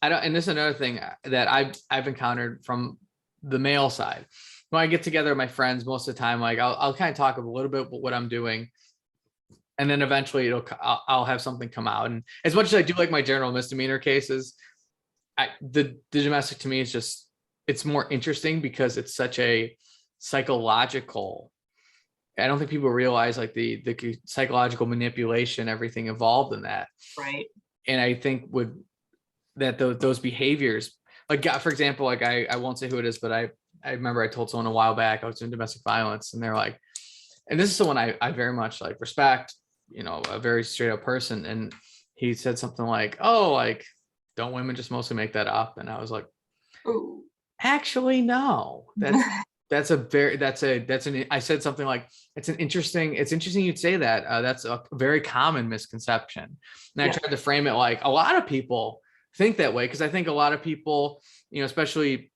and this is another thing that I've encountered from the male side. When I get together with my friends, most of the time, like I'll kind of talk a little bit about what I'm doing, and then eventually I'll have something come out. And as much as I do like my general misdemeanor cases, the domestic to me is just, it's more interesting because it's such a psychological, I don't think people realize like the psychological manipulation, everything involved in that. Right. And I think those behaviors, like, for example, like I won't say who it is, but I remember I told someone a while back I was doing domestic violence, and they're like, and this is someone I very much like respect, you know, a very straight up person. And he said something like, oh, like, don't women just mostly make that up? And I was like, Ooh. Actually, no, I said something like, it's interesting you'd say that. That's a very common misconception. And I tried to frame it like a lot of people think that way, because I think a lot of people, you know, especially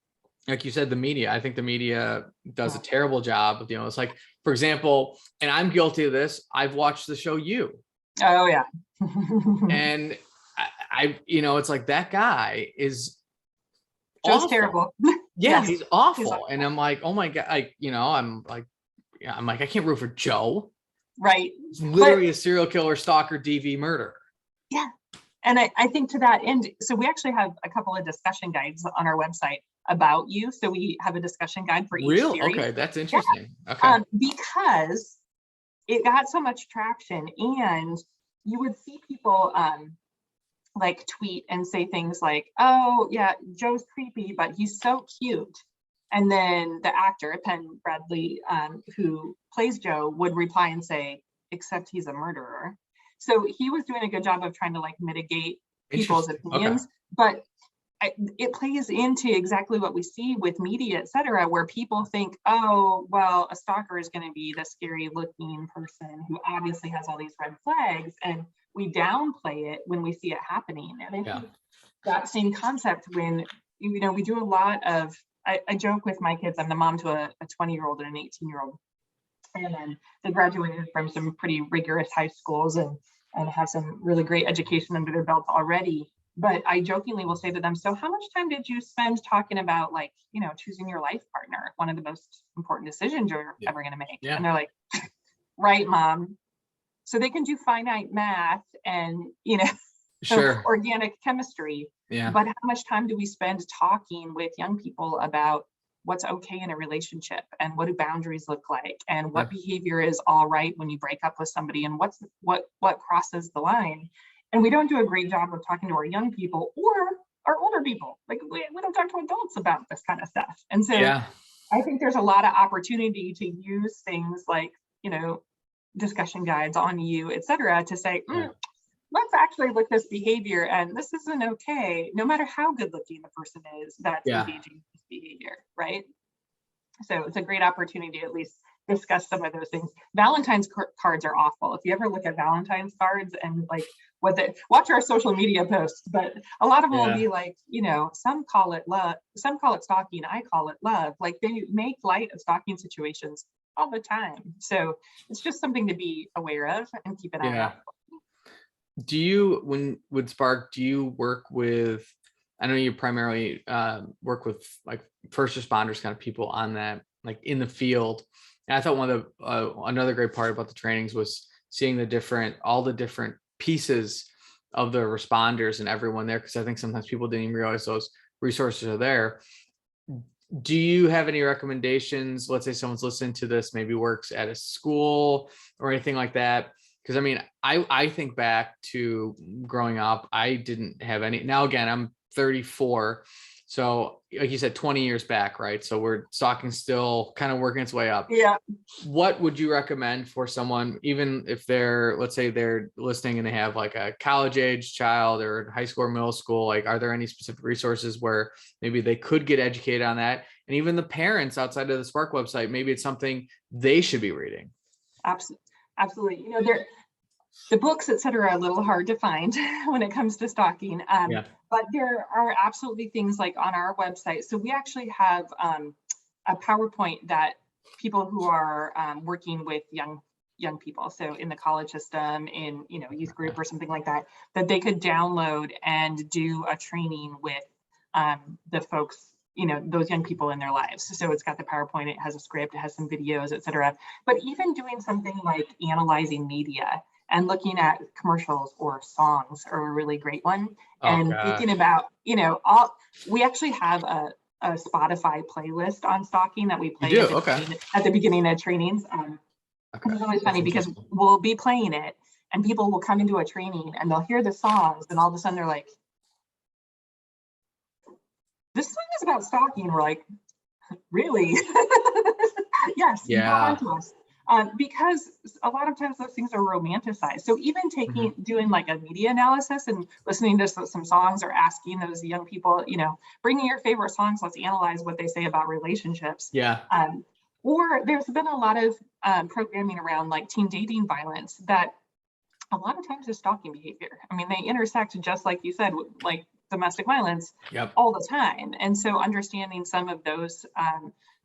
like you said, the media, I think the media does a terrible job of, you know, it's like, for example, and I'm guilty of this, I've watched the show You. Oh yeah. And I, you know, it's like, that guy is just terrible. Yeah, yes. He's awful. And I'm like, oh my God, I'm like, I can't root for Joe. Right. He's literally a serial killer, stalker, DV murderer. Yeah. And I think to that end, so we actually have a couple of discussion guides on our website about You. So we have a discussion guide for each series. Okay, that's interesting. Yeah. Okay. Because it got so much traction, and you would see people like tweet and say things like, oh yeah, Joe's creepy, but he's so cute. And then the actor, Penn Bradley, who plays Joe, would reply and say, except he's a murderer. So he was doing a good job of trying to like mitigate people's opinions, but it plays into exactly what we see with media, et cetera, where people think, oh, well, a stalker is going to be the scary looking person who obviously has all these red flags. And we downplay it when we see it happening. And I think that same concept when, you know, we do a lot of, I joke with my kids, I'm the mom to a 20-year-old and an 18-year-old. And they graduated from some pretty rigorous high schools and have some really great education under their belts already. But I jokingly will say to them, so how much time did you spend talking about, like, you know, choosing your life partner, one of the most important decisions you're ever going to make? Yeah. And they're like, right, Mom. So they can do finite math and, you know, organic chemistry. Yeah. But how much time do we spend talking with young people about what's okay in a relationship, and what do boundaries look like, and what behavior is all right when you break up with somebody, and what crosses the line? And we don't do a great job of talking to our young people or our older people. Like we don't talk to adults about this kind of stuff. And so I think there's a lot of opportunity to use things like, you know, discussion guides on You, et cetera, to say, let's actually look this behavior, and this isn't okay, no matter how good looking the person is that's engaging in this behavior, right? So it's a great opportunity to at least discuss some of those things. Valentine's cards are awful. If you ever look at Valentine's cards and like watch our social media posts, but a lot of them will be like, you know, some call it love, some call it stalking, I call it love. Like they make light of stalking situations all the time. So it's just something to be aware of and keep an eye on. Do you, with SPARC, do you work with, I know you primarily work with like first responders, kind of people on that, like in the field. And I thought one of the, another great part about the trainings was seeing all the different pieces of the responders and everyone there. Cause I think sometimes people didn't even realize those resources are there. Do you have any recommendations? Let's say someone's listening to this, maybe works at a school or anything like that. Because I mean, I think back to growing up, I didn't have any. Now again, I'm 34. So like you said, 20 years back, right? So we're stalking still kind of working its way up. Yeah. What would you recommend for someone, even if they're, let's say they're listening and they have like a college age child or high school or middle school, like, are there any specific resources where maybe they could get educated on that? And even the parents outside of the SPARC website, maybe it's something they should be reading. Absolutely. You know, the books, et cetera, are a little hard to find when it comes to stalking. But there are absolutely things like on our website. So we actually have a PowerPoint that people who are working with young people, so in the college system, in youth group or something like that, that they could download and do a training with the folks, those young people in their lives. So it's got the PowerPoint, it has a script, it has some videos, et cetera. But even doing something like analyzing media and looking at commercials or songs are a really great one. Thinking about, we actually have a Spotify playlist on stalking that we play at the beginning of trainings. It's always funny because we'll be playing it and people will come into a training and they'll hear the songs and all of a sudden they're like, this song is about stalking. We're like, really? Yes. Yeah. Because a lot of times those things are romanticized. So even doing like a media analysis and listening to some songs or asking those young people, bringing your favorite songs, let's analyze what they say about relationships. Yeah. Or there's been a lot of programming around like teen dating violence that a lot of times is stalking behavior. I mean, they intersect, just like you said, with like domestic violence all the time. And so understanding some of those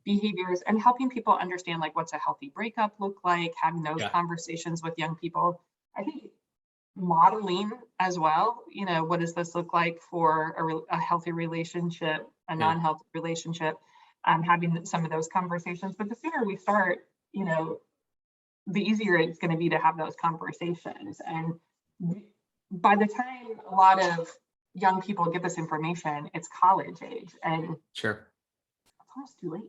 behaviors and helping people understand like what's a healthy breakup look like, having those conversations with young people. I think modeling as well, what does this look like for a healthy relationship, a non-healthy relationship, having some of those conversations. But the sooner we start, the easier it's going to be to have those conversations. And by the time a lot of young people get this information, it's college age, and it's almost too late.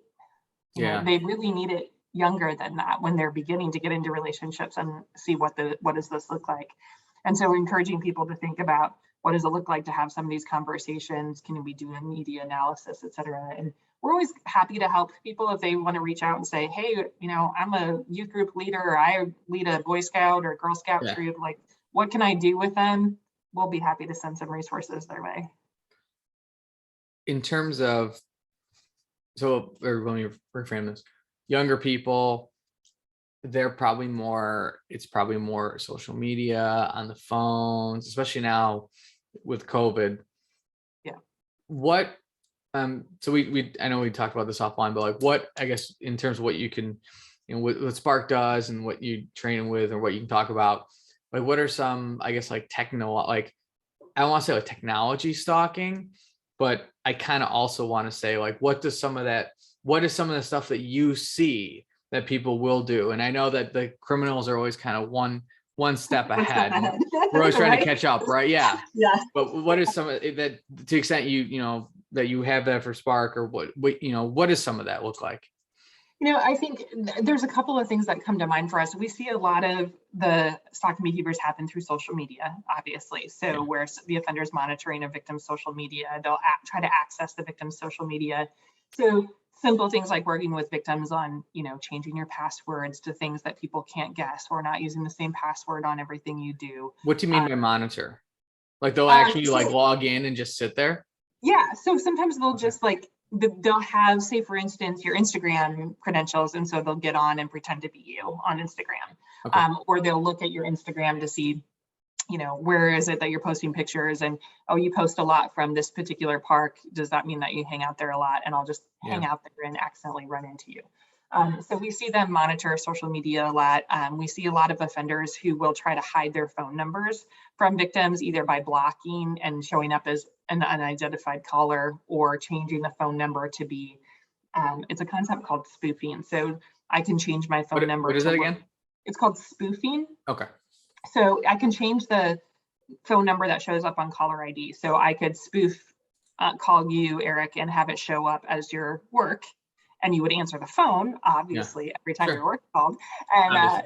They really need it younger than that, when they're beginning to get into relationships and see what does this look like. And so encouraging people to think about, what does it look like to have some of these conversations? Can we do a media analysis, et cetera? And we're always happy to help people if they want to reach out and say, hey, I'm a youth group leader, or I lead a Boy Scout or Girl Scout group. Like, what can I do with them? We'll be happy to send some resources their way. In terms of, so or let me reframe this, younger people, it's probably more social media, on the phones, especially now with COVID. What so I know we talked about this offline, but like, what, I guess, in terms of what you can, what SPARC does and what you train with, or what you can talk about, like, what are some, I guess, like I don't want to say like technology stalking, but I kind of also want to say, like, what is some of the stuff that you see that people will do? And I know that the criminals are always kind of one step ahead. We're always trying to catch up, right? Yeah. But what is some of that, to the extent that you have that for SPARC, or what does some of that look like? I think there's a couple of things that come to mind for us. We see a lot of the stalking behaviors happen through social media, obviously. So where the offender's monitoring a victim's social media, they'll try to access the victim's social media. So simple things like working with victims on, changing your passwords to things that people can't guess, or not using the same password on everything you do. What do you mean by monitor? Like, they'll actually log in and just sit there? Yeah. So sometimes they'll just they'll have, say, for instance, your Instagram credentials. And so they'll get on and pretend to be you on Instagram. Or they'll look at your Instagram to see, where is it that you're posting pictures, and, oh, you post a lot from this particular park. Does that mean that you hang out there a lot? And I'll just hang out there and accidentally run into you. So we see them monitor social media a lot. We see a lot of offenders who will try to hide their phone numbers from victims, either by blocking and showing up as an unidentified caller, or changing the phone number to be, it's a concept called spoofing. So I can change my phone number. What is that again? It's called spoofing. Okay. So I can change the phone number that shows up on caller ID. So I could spoof call you, Eric, and have it show up as your work, and you would answer the phone, obviously, every time your work called, and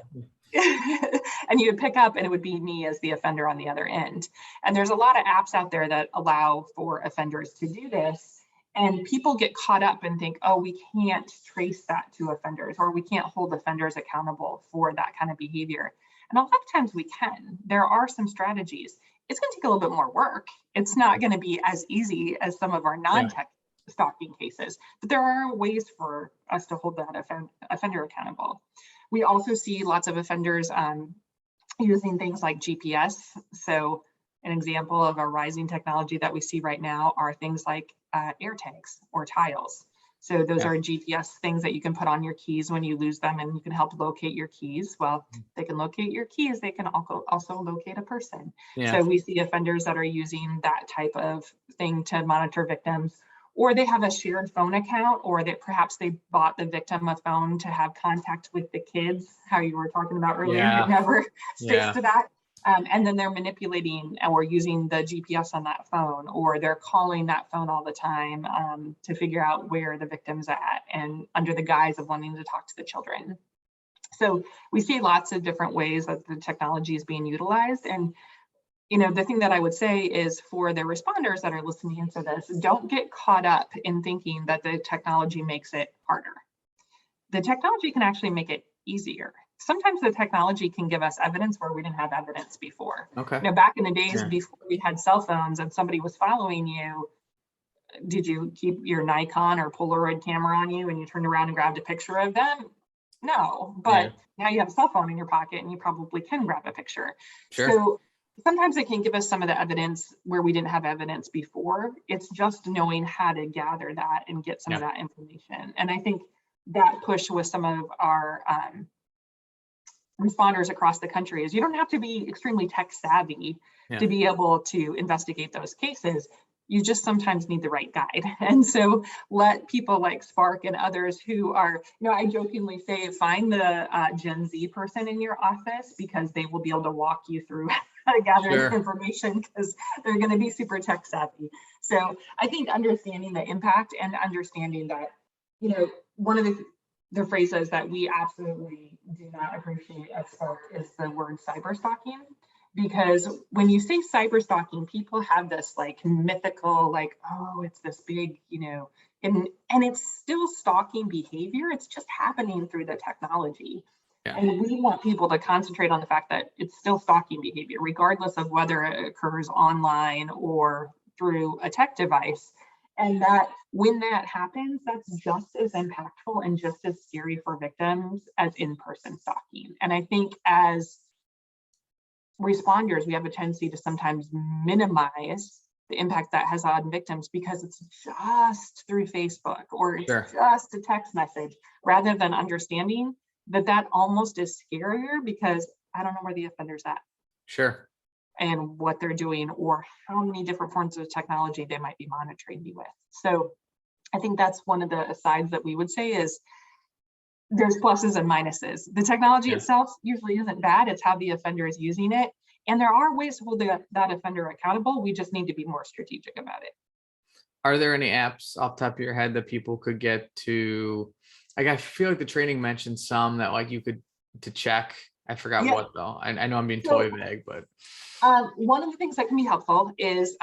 and you would pick up, and it would be me as the offender on the other end. And there's a lot of apps out there that allow for offenders to do this. And people get caught up and think, oh, we can't trace that to offenders, or we can't hold offenders accountable for that kind of behavior. And a lot of times we can. There are some strategies. It's going to take a little bit more work. It's not going to be as easy as some of our non-tech stalking cases, but there are ways for us to hold that offender accountable. We also see lots of offenders using things like GPS. So an example of a rising technology that we see right now are things like air tags or tiles. So those are GPS things that you can put on your keys when you lose them, and you can help locate your keys. Well, they can locate your keys. They can also locate a person. So we see offenders that are using that type of thing to monitor victims, or they have a shared phone account, or that perhaps they bought the victim a phone to have contact with the kids, how you were talking about earlier. It never sticks to that. And then they're manipulating or using the GPS on that phone, or they're calling that phone all the time to figure out where the victim's at, and under the guise of wanting to talk to the children. So we see lots of different ways that the technology is being utilized. And you know, the thing that I would say is, for the responders that are listening into this, don't get caught up in thinking that the technology makes it harder. The technology can actually make it easier. Sometimes the technology can give us evidence where we didn't have evidence before. You know, back in the days before we had cell phones and somebody was following you, did you keep your Nikon or Polaroid camera on you and you turned around and grabbed a picture of them? No, but now you have a cell phone in your pocket and you probably can grab a picture. So sometimes it can give us some of the evidence where we didn't have evidence before. It's just knowing how to gather that and get some of that information. And I think that push with some of our responders across the country is, you don't have to be extremely tech savvy to be able to investigate those cases. You just sometimes need the right guide. And so let people like SPARC and others who are, you know, I jokingly say, find the Gen Z person in your office, because they will be able to walk you through how to gather this information, because they're going to be super tech savvy. So I think understanding the impact and understanding that, you know, one of the phrases that we absolutely do not appreciate at SPARC is the word cyber stalking. Because when you say cyber stalking, people have this like mythical, like, oh, it's this big, you know, and it's still stalking behavior. It's just happening through the technology. And we want people to concentrate on the fact that it's still stalking behavior, regardless of whether it occurs online or through a tech device. And that when that happens, that's just as impactful and just as scary for victims as in-person stalking. And I think as responders, we have a tendency to sometimes minimize the impact that has on victims because it's just through Facebook or it's just a text message, rather than understanding that that almost is scarier because I don't know where the offender's at. And what they're doing, or how many different forms of technology they might be monitoring you with. So I think that's one of the asides that we would say is, there's pluses and minuses. The technology itself usually isn't bad. It's how the offender is using it. And there are ways to hold that offender accountable. We just need to be more strategic about it. Are there any apps off the top of your head that people could get to? Like, I feel like the training mentioned some that like you could to check. I forgot what though. I know I'm being totally vague, but. One of the things that can be helpful is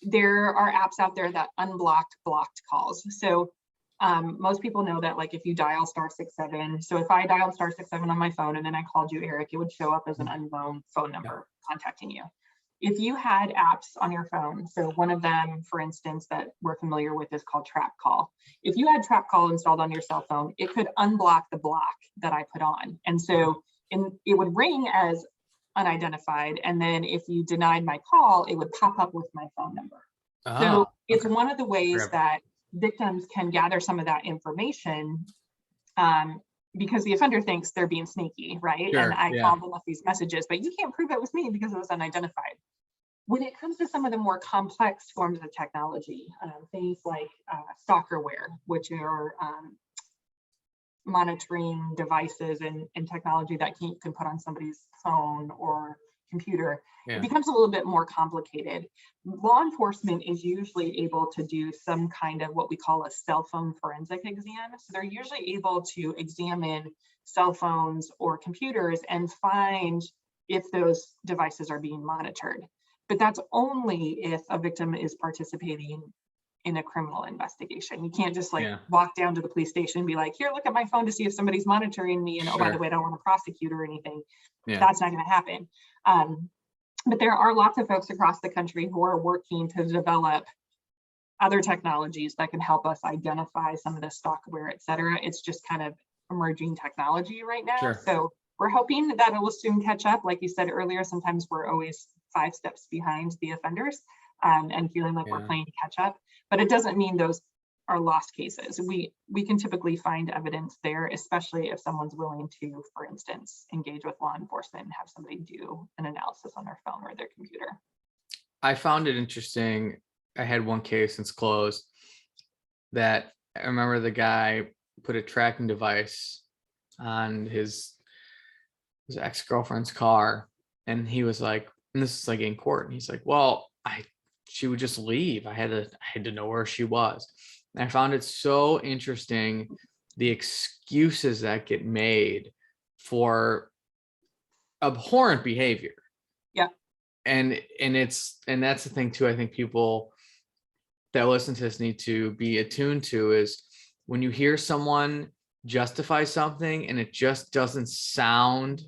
there are apps out there that unblock blocked calls. So most people know that, like, if you dial *67, so if I dialed *67 on my phone and then I called you, Eric, it would show up as an unknown phone number contacting you. If you had apps on your phone, so one of them, for instance, that we're familiar with is called Trap Call. If you had Trap Call installed on your cell phone, it could unblock the block that I put on. And so it would ring as unidentified. And then if you denied my call, it would pop up with my phone number. So it's one of the ways that victims can gather some of that information because the offender thinks they're being sneaky, right? And I called them with these messages, but you can't prove it was me because it was unidentified. When it comes to some of the more complex forms of technology, things like stalkerware, which are monitoring devices and technology that you can put on somebody's phone or computer, Yeah. it becomes a little bit more complicated. Law enforcement is usually able to do some kind of what we call a cell phone forensic exam. So they're usually able to examine cell phones or computers and find if those devices are being monitored. But that's only if a victim is participating in a criminal investigation. You can't just like walk down to the police station and be like, here, look at my phone to see if somebody's monitoring me. And oh, by the way, I don't want to prosecute or anything. That's not going to happen. But there are lots of folks across the country who are working to develop other technologies that can help us identify some of the stalkerware, et cetera. It's just kind of emerging technology right now. So we're hoping that it will soon catch up. Like you said earlier, sometimes we're always 5 steps behind the offenders and feeling like we're playing catch up. But it doesn't mean those are lost cases. We can typically find evidence there, especially if someone's willing to, for instance, engage with law enforcement and have somebody do an analysis on their phone or their computer. I found it interesting. I had one case since closed that I remember the guy put a tracking device on his ex-girlfriend's car, and he was like, and this is like in court, and he's like, well, she would just leave. I had to know where she was. And I found it so interesting, the excuses that get made for abhorrent behavior. Yeah. And that's the thing too. I think people that listen to this need to be attuned to is when you hear someone justify something and it just doesn't sound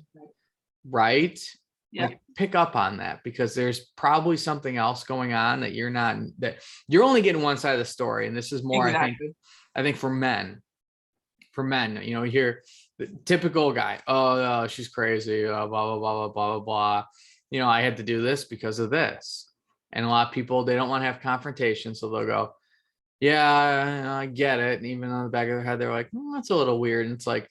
right. Like, pick up on that, because there's probably something else going on that you're only getting one side of the story. And this is more, I think for men, you know, you hear the typical guy, oh, she's crazy, blah, blah, blah, blah, blah, blah. You know, I had to do this because of this. And a lot of people, they don't want to have confrontation. So they'll go, yeah, I get it. And even on the back of their head, they're like, that's a little weird. And it's like,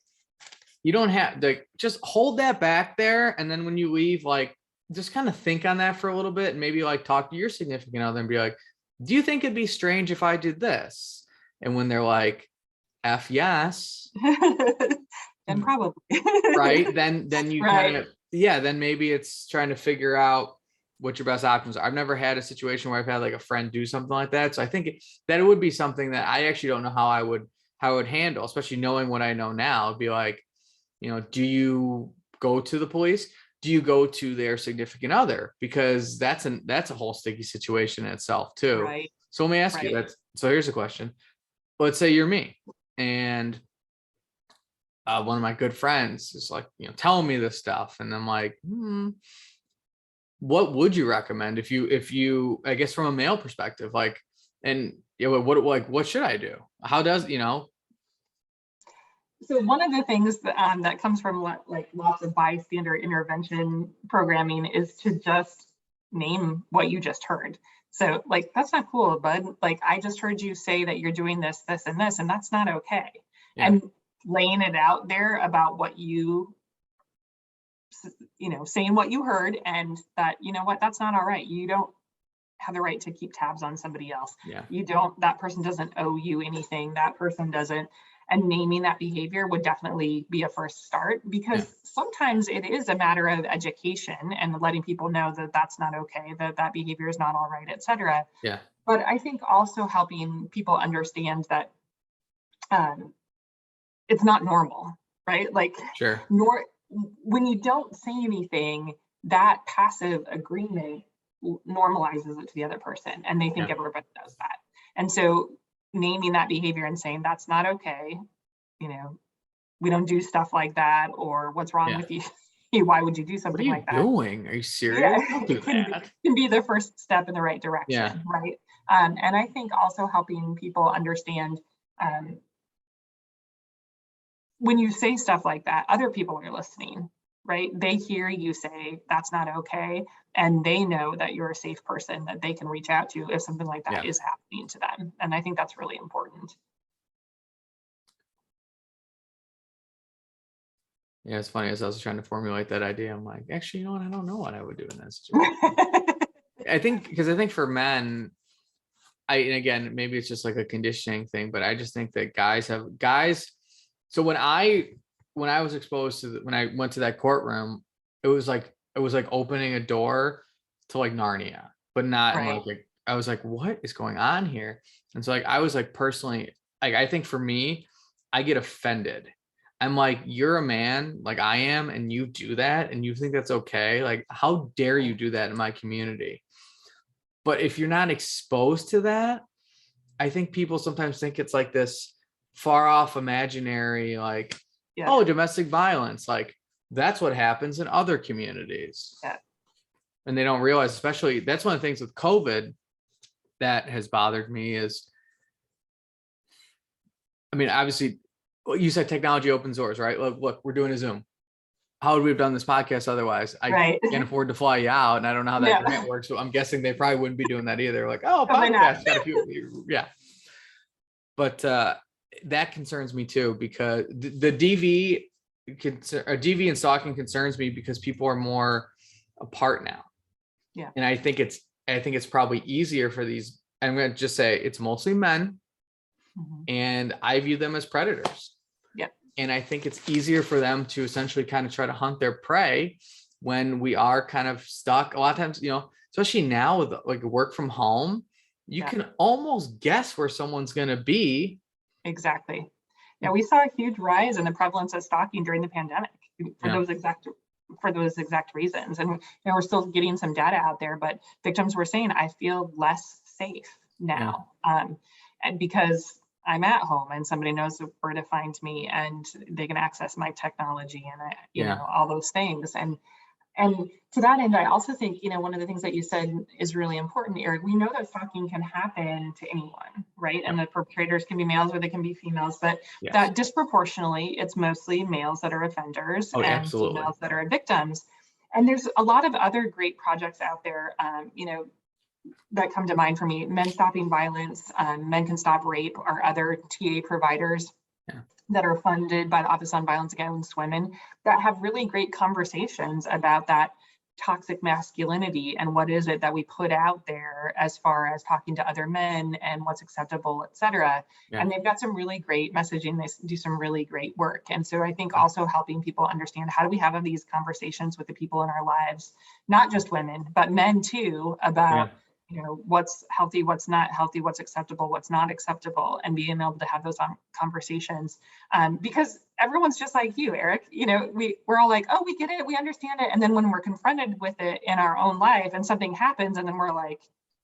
you don't have to just hold that back there. And then when you leave, like, just kind of think on that for a little bit and maybe like talk to your significant other and be like, do you think it'd be strange if I did this? And when they're like, F yes. Then probably. Right. Then you kind of, then maybe it's trying to figure out what your best options are. I've never had a situation where I've had like a friend do something like that. So I think that it would be something that I actually don't know how I would handle, especially knowing what I know now. It'd be like, you know, do you go to the police? Do you go to their significant other? Because that's a whole sticky situation in itself too. Right. So let me ask you that. So here's a question. Let's say you're me and one of my good friends is like, you know, telling me this stuff. And I'm like, what would you recommend if you, I guess from a male perspective, like, and you know, what should I do? How does, you know? So one of the things that comes from like lots of bystander intervention programming is to just name what you just heard. So like, that's not cool, bud. Like, I just heard you say that you're doing this, this, and this, and that's not okay. Yeah. And laying it out there about what you know, saying what you heard and that, you know what, that's not all right. You don't have the right to keep tabs on somebody else. Yeah. That person doesn't owe you anything. That person doesn't. And naming that behavior would definitely be a first start, because sometimes it is a matter of education and letting people know that that's not okay, that behavior is not all right, et cetera. Yeah. But I think also helping people understand that it's not normal, right? Like, when you don't say anything, that passive agreement normalizes it to the other person, and they think everybody does that. And so naming that behavior and saying that's not okay, you know, we don't do stuff like that, or what's wrong with you? Why would you do something like that? What are you doing? Are you serious? Don't do that. Can be the first step in the right direction, right? And I think also helping people understand when you say stuff like that, other people are listening, right? They hear you say that's not okay, and they know that you're a safe person that they can reach out to if something like that is happening to them. And I think that's really important. Yeah, it's funny, as I was trying to formulate that idea, I'm like, actually, you know what? I don't know what I would do in that situation. I think for men, and again, maybe it's just like a conditioning thing, but I just think that guys. So when I was exposed to when I went to that courtroom, it was like it was like opening a door to like Narnia, but not in Right. like I was like, what is going on here? And so like I was like personally, like I think for me, I get offended. I'm like, you're a man like I am, and you do that and you think that's okay. Like, how dare you do that in my community? But if you're not exposed to that, I think people sometimes think it's like this far off imaginary, like, Yeah. oh, domestic violence, like that's what happens in other communities. Yeah. And they don't realize, especially that's one of the things with COVID that has bothered me is, I mean, obviously, you said technology opens doors, right? Look, we're doing a Zoom. How would we have done this podcast otherwise? I Right. can't afford to fly you out, and I don't know how that Yeah. grant works. So I'm guessing they probably wouldn't be doing that either. Like, oh, Probably not. podcast got a few, yeah. But that concerns me too, because the DV and stalking concerns me because people are more apart now. Yeah. And I think it's probably easier for these. I'm going to just say it's mostly men, and I view them as predators. Yeah. And I think it's easier for them to essentially kind of try to hunt their prey when we are kind of stuck. A lot of times, especially now with like work from home, you can almost guess where someone's going to be. Exactly. Yeah, we saw a huge rise in the prevalence of stalking during the pandemic for those exact reasons. And we're still getting some data out there, but victims were saying, I feel less safe now. And because I'm at home and somebody knows where to find me and they can access my technology and you know, all those things. And to that end, I also think, one of the things that you said is really important, Eric. We know that stalking can happen to anyone, right? And the perpetrators can be males or they can be females, but that disproportionately, it's mostly males that are offenders and females that are victims. And there's a lot of other great projects out there, that come to mind for me. Men Stopping Violence, Men Can Stop Rape are other TA providers that are funded by the Office on Violence Against Women that have really great conversations about that toxic masculinity and what is it that we put out there as far as talking to other men and what's acceptable, et cetera. And they've got some really great messaging. They do some really great work. And so I think also helping people understand, how do we have these conversations with the people in our lives, not just women, but men too, about what's healthy, what's not healthy, what's acceptable, what's not acceptable, and being able to have those conversations. Because everyone's just like you, Eric. We're all like, oh, we get it, we understand it. And then when we're confronted with it in our own life and something happens, and then we're like,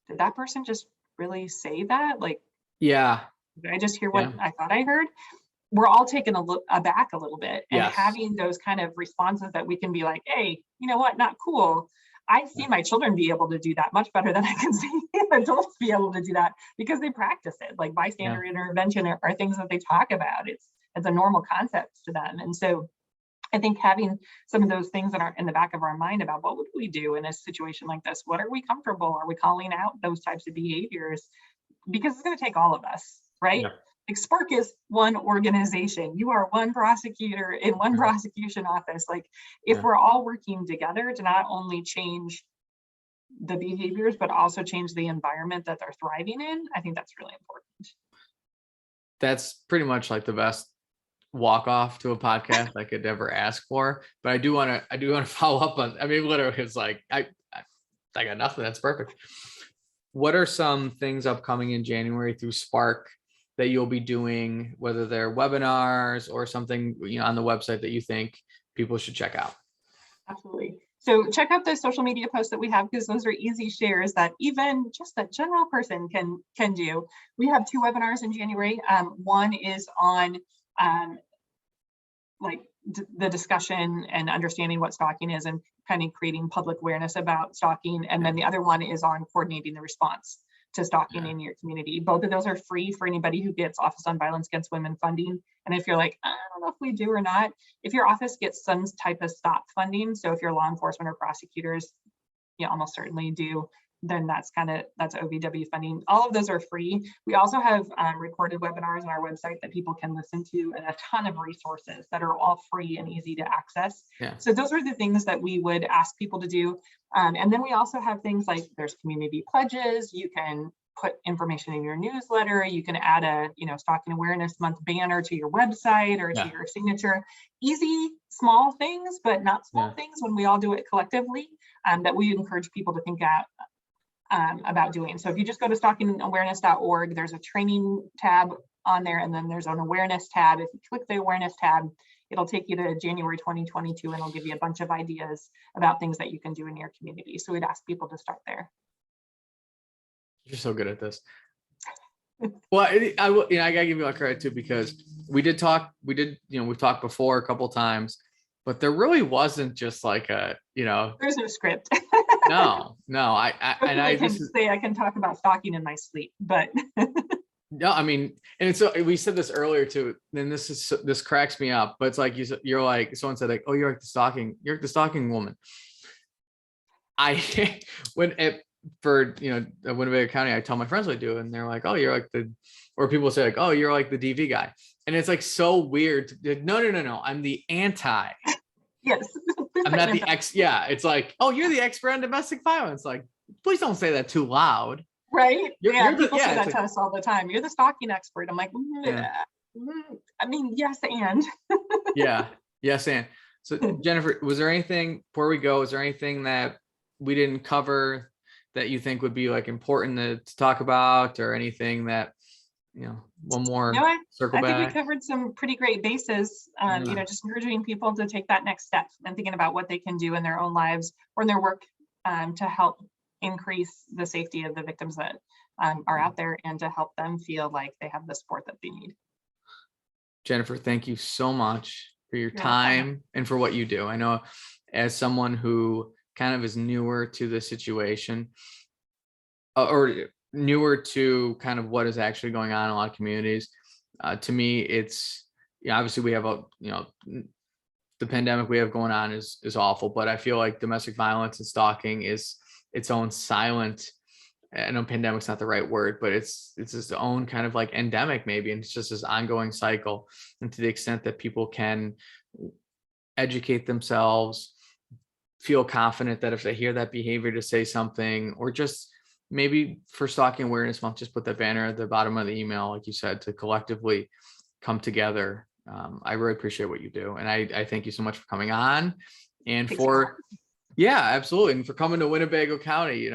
did that person just really say that? Like, did I just hear what I thought I heard? We're all taken aback a little bit, and having those kind of responses that we can be like, hey, you know what, not cool. I've seen my children be able to do that much better than I can see adults be able to do that, because they practice it. Like bystander intervention are things that they talk about. It's a normal concept to them. And so I think having some of those things that are in the back of our mind about what would we do in a situation like this? What are we comfortable? Are we calling out those types of behaviors? Because it's going to take all of us, right? Like SPARC is one organization. You are one prosecutor in one prosecution office. Like if we're all working together to not only change the behaviors, but also change the environment that they're thriving in, I think that's really important. That's pretty much like the best walk off to a podcast I could ever ask for. But I do want to follow up on, I mean, literally it's like, I got nothing. That's perfect. What are some things upcoming in January through SPARC that you'll be doing, whether they're webinars or something, on the website that you think people should check out? Absolutely. So check out the social media posts that we have, because those are easy shares that even just a general person can do. We have 2 webinars in January. One is on the discussion and understanding what stalking is and kind of creating public awareness about stalking. And then the other one is on coordinating the response to stalking in your community. Both of those are free for anybody who gets Office on Violence Against Women funding. And if you're like, I don't know if we do or not, if your office gets some type of stop funding, so if you're law enforcement or prosecutors, you almost certainly do, then that's OVW funding. All of those are free. We also have recorded webinars on our website that people can listen to, and a ton of resources that are all free and easy to access. So those are the things that we would ask people to do. And then we also have things like there's community pledges. You can put information in your newsletter. You can add a, Stalking Awareness Month banner to your website or to your signature. Easy, small things, but not small things when we all do it collectively, that we encourage people to think about doing. So if you just go to stalkingawareness.org, there's a training tab on there, and then there's an awareness tab. If you click the awareness tab, it'll take you to January 2022, and it'll give you a bunch of ideas about things that you can do in your community. So we'd ask people to start there. You're so good at this. Well, I gotta give you a credit too, because we've talked before a couple times, but there really wasn't just like there's no script. no, I can talk about stalking in my sleep, but no, I mean, and so we said this earlier too, and this cracks me up, but it's like you're like, someone said like, oh, you're the stalking woman. For Winnebago County, I tell my friends what I do, and they're like, oh, you're like or people say like, oh, you're like the DV guy, and it's like so weird. Like, no, I'm the anti. Yes. I'm not the ex. Yeah, it's like, oh, you're the expert on domestic violence. Like, please don't say that too loud. Right? People say that to us all the time. You're the stalking expert. I'm like, I mean, yes, and. Yes, and. So Jennifer, was there anything before we go? Is there anything that we didn't cover that you think would be like important to talk about, or anything that, one more circle back? I think we covered some pretty great bases, just encouraging people to take that next step and thinking about what they can do in their own lives or in their work to help increase the safety of the victims that are out there, and to help them feel like they have the support that they need. Jennifer, thank you so much for your time and for what you do. I know as someone who kind of is newer to the situation, or newer to kind of what is actually going on in a lot of communities, to me, it's, obviously we have the pandemic we have going on is awful, but I feel like domestic violence and stalking is its own silent, I know pandemic's not the right word, but it's its own kind of like endemic maybe, and it's just this ongoing cycle. And to the extent that people can educate themselves, feel confident that if they hear that behavior, to say something, or just maybe for Stalking Awareness Month, just put that banner at the bottom of the email, like you said, to collectively come together. I really appreciate what you do. And I thank you so much for coming on, and absolutely. And for coming to Winnebago County.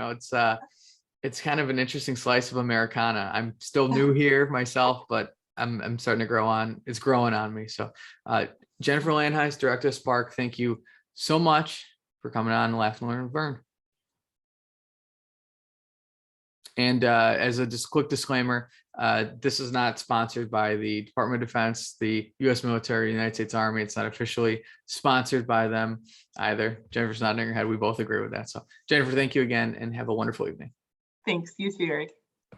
It's kind of an interesting slice of Americana. I'm still new here myself, but I'm starting to grow on. It's growing on me. So Jennifer Landhuis, Director of SPARC, thank you so much for coming on Laugh and Learn with Vern. And as a quick disclaimer, this is not sponsored by the Department of Defense, the U.S. military, United States Army. It's not officially sponsored by them either. Jennifer's nodding her head. We both agree with that. So Jennifer, thank you again, and have a wonderful evening. Thanks. You too, Eric.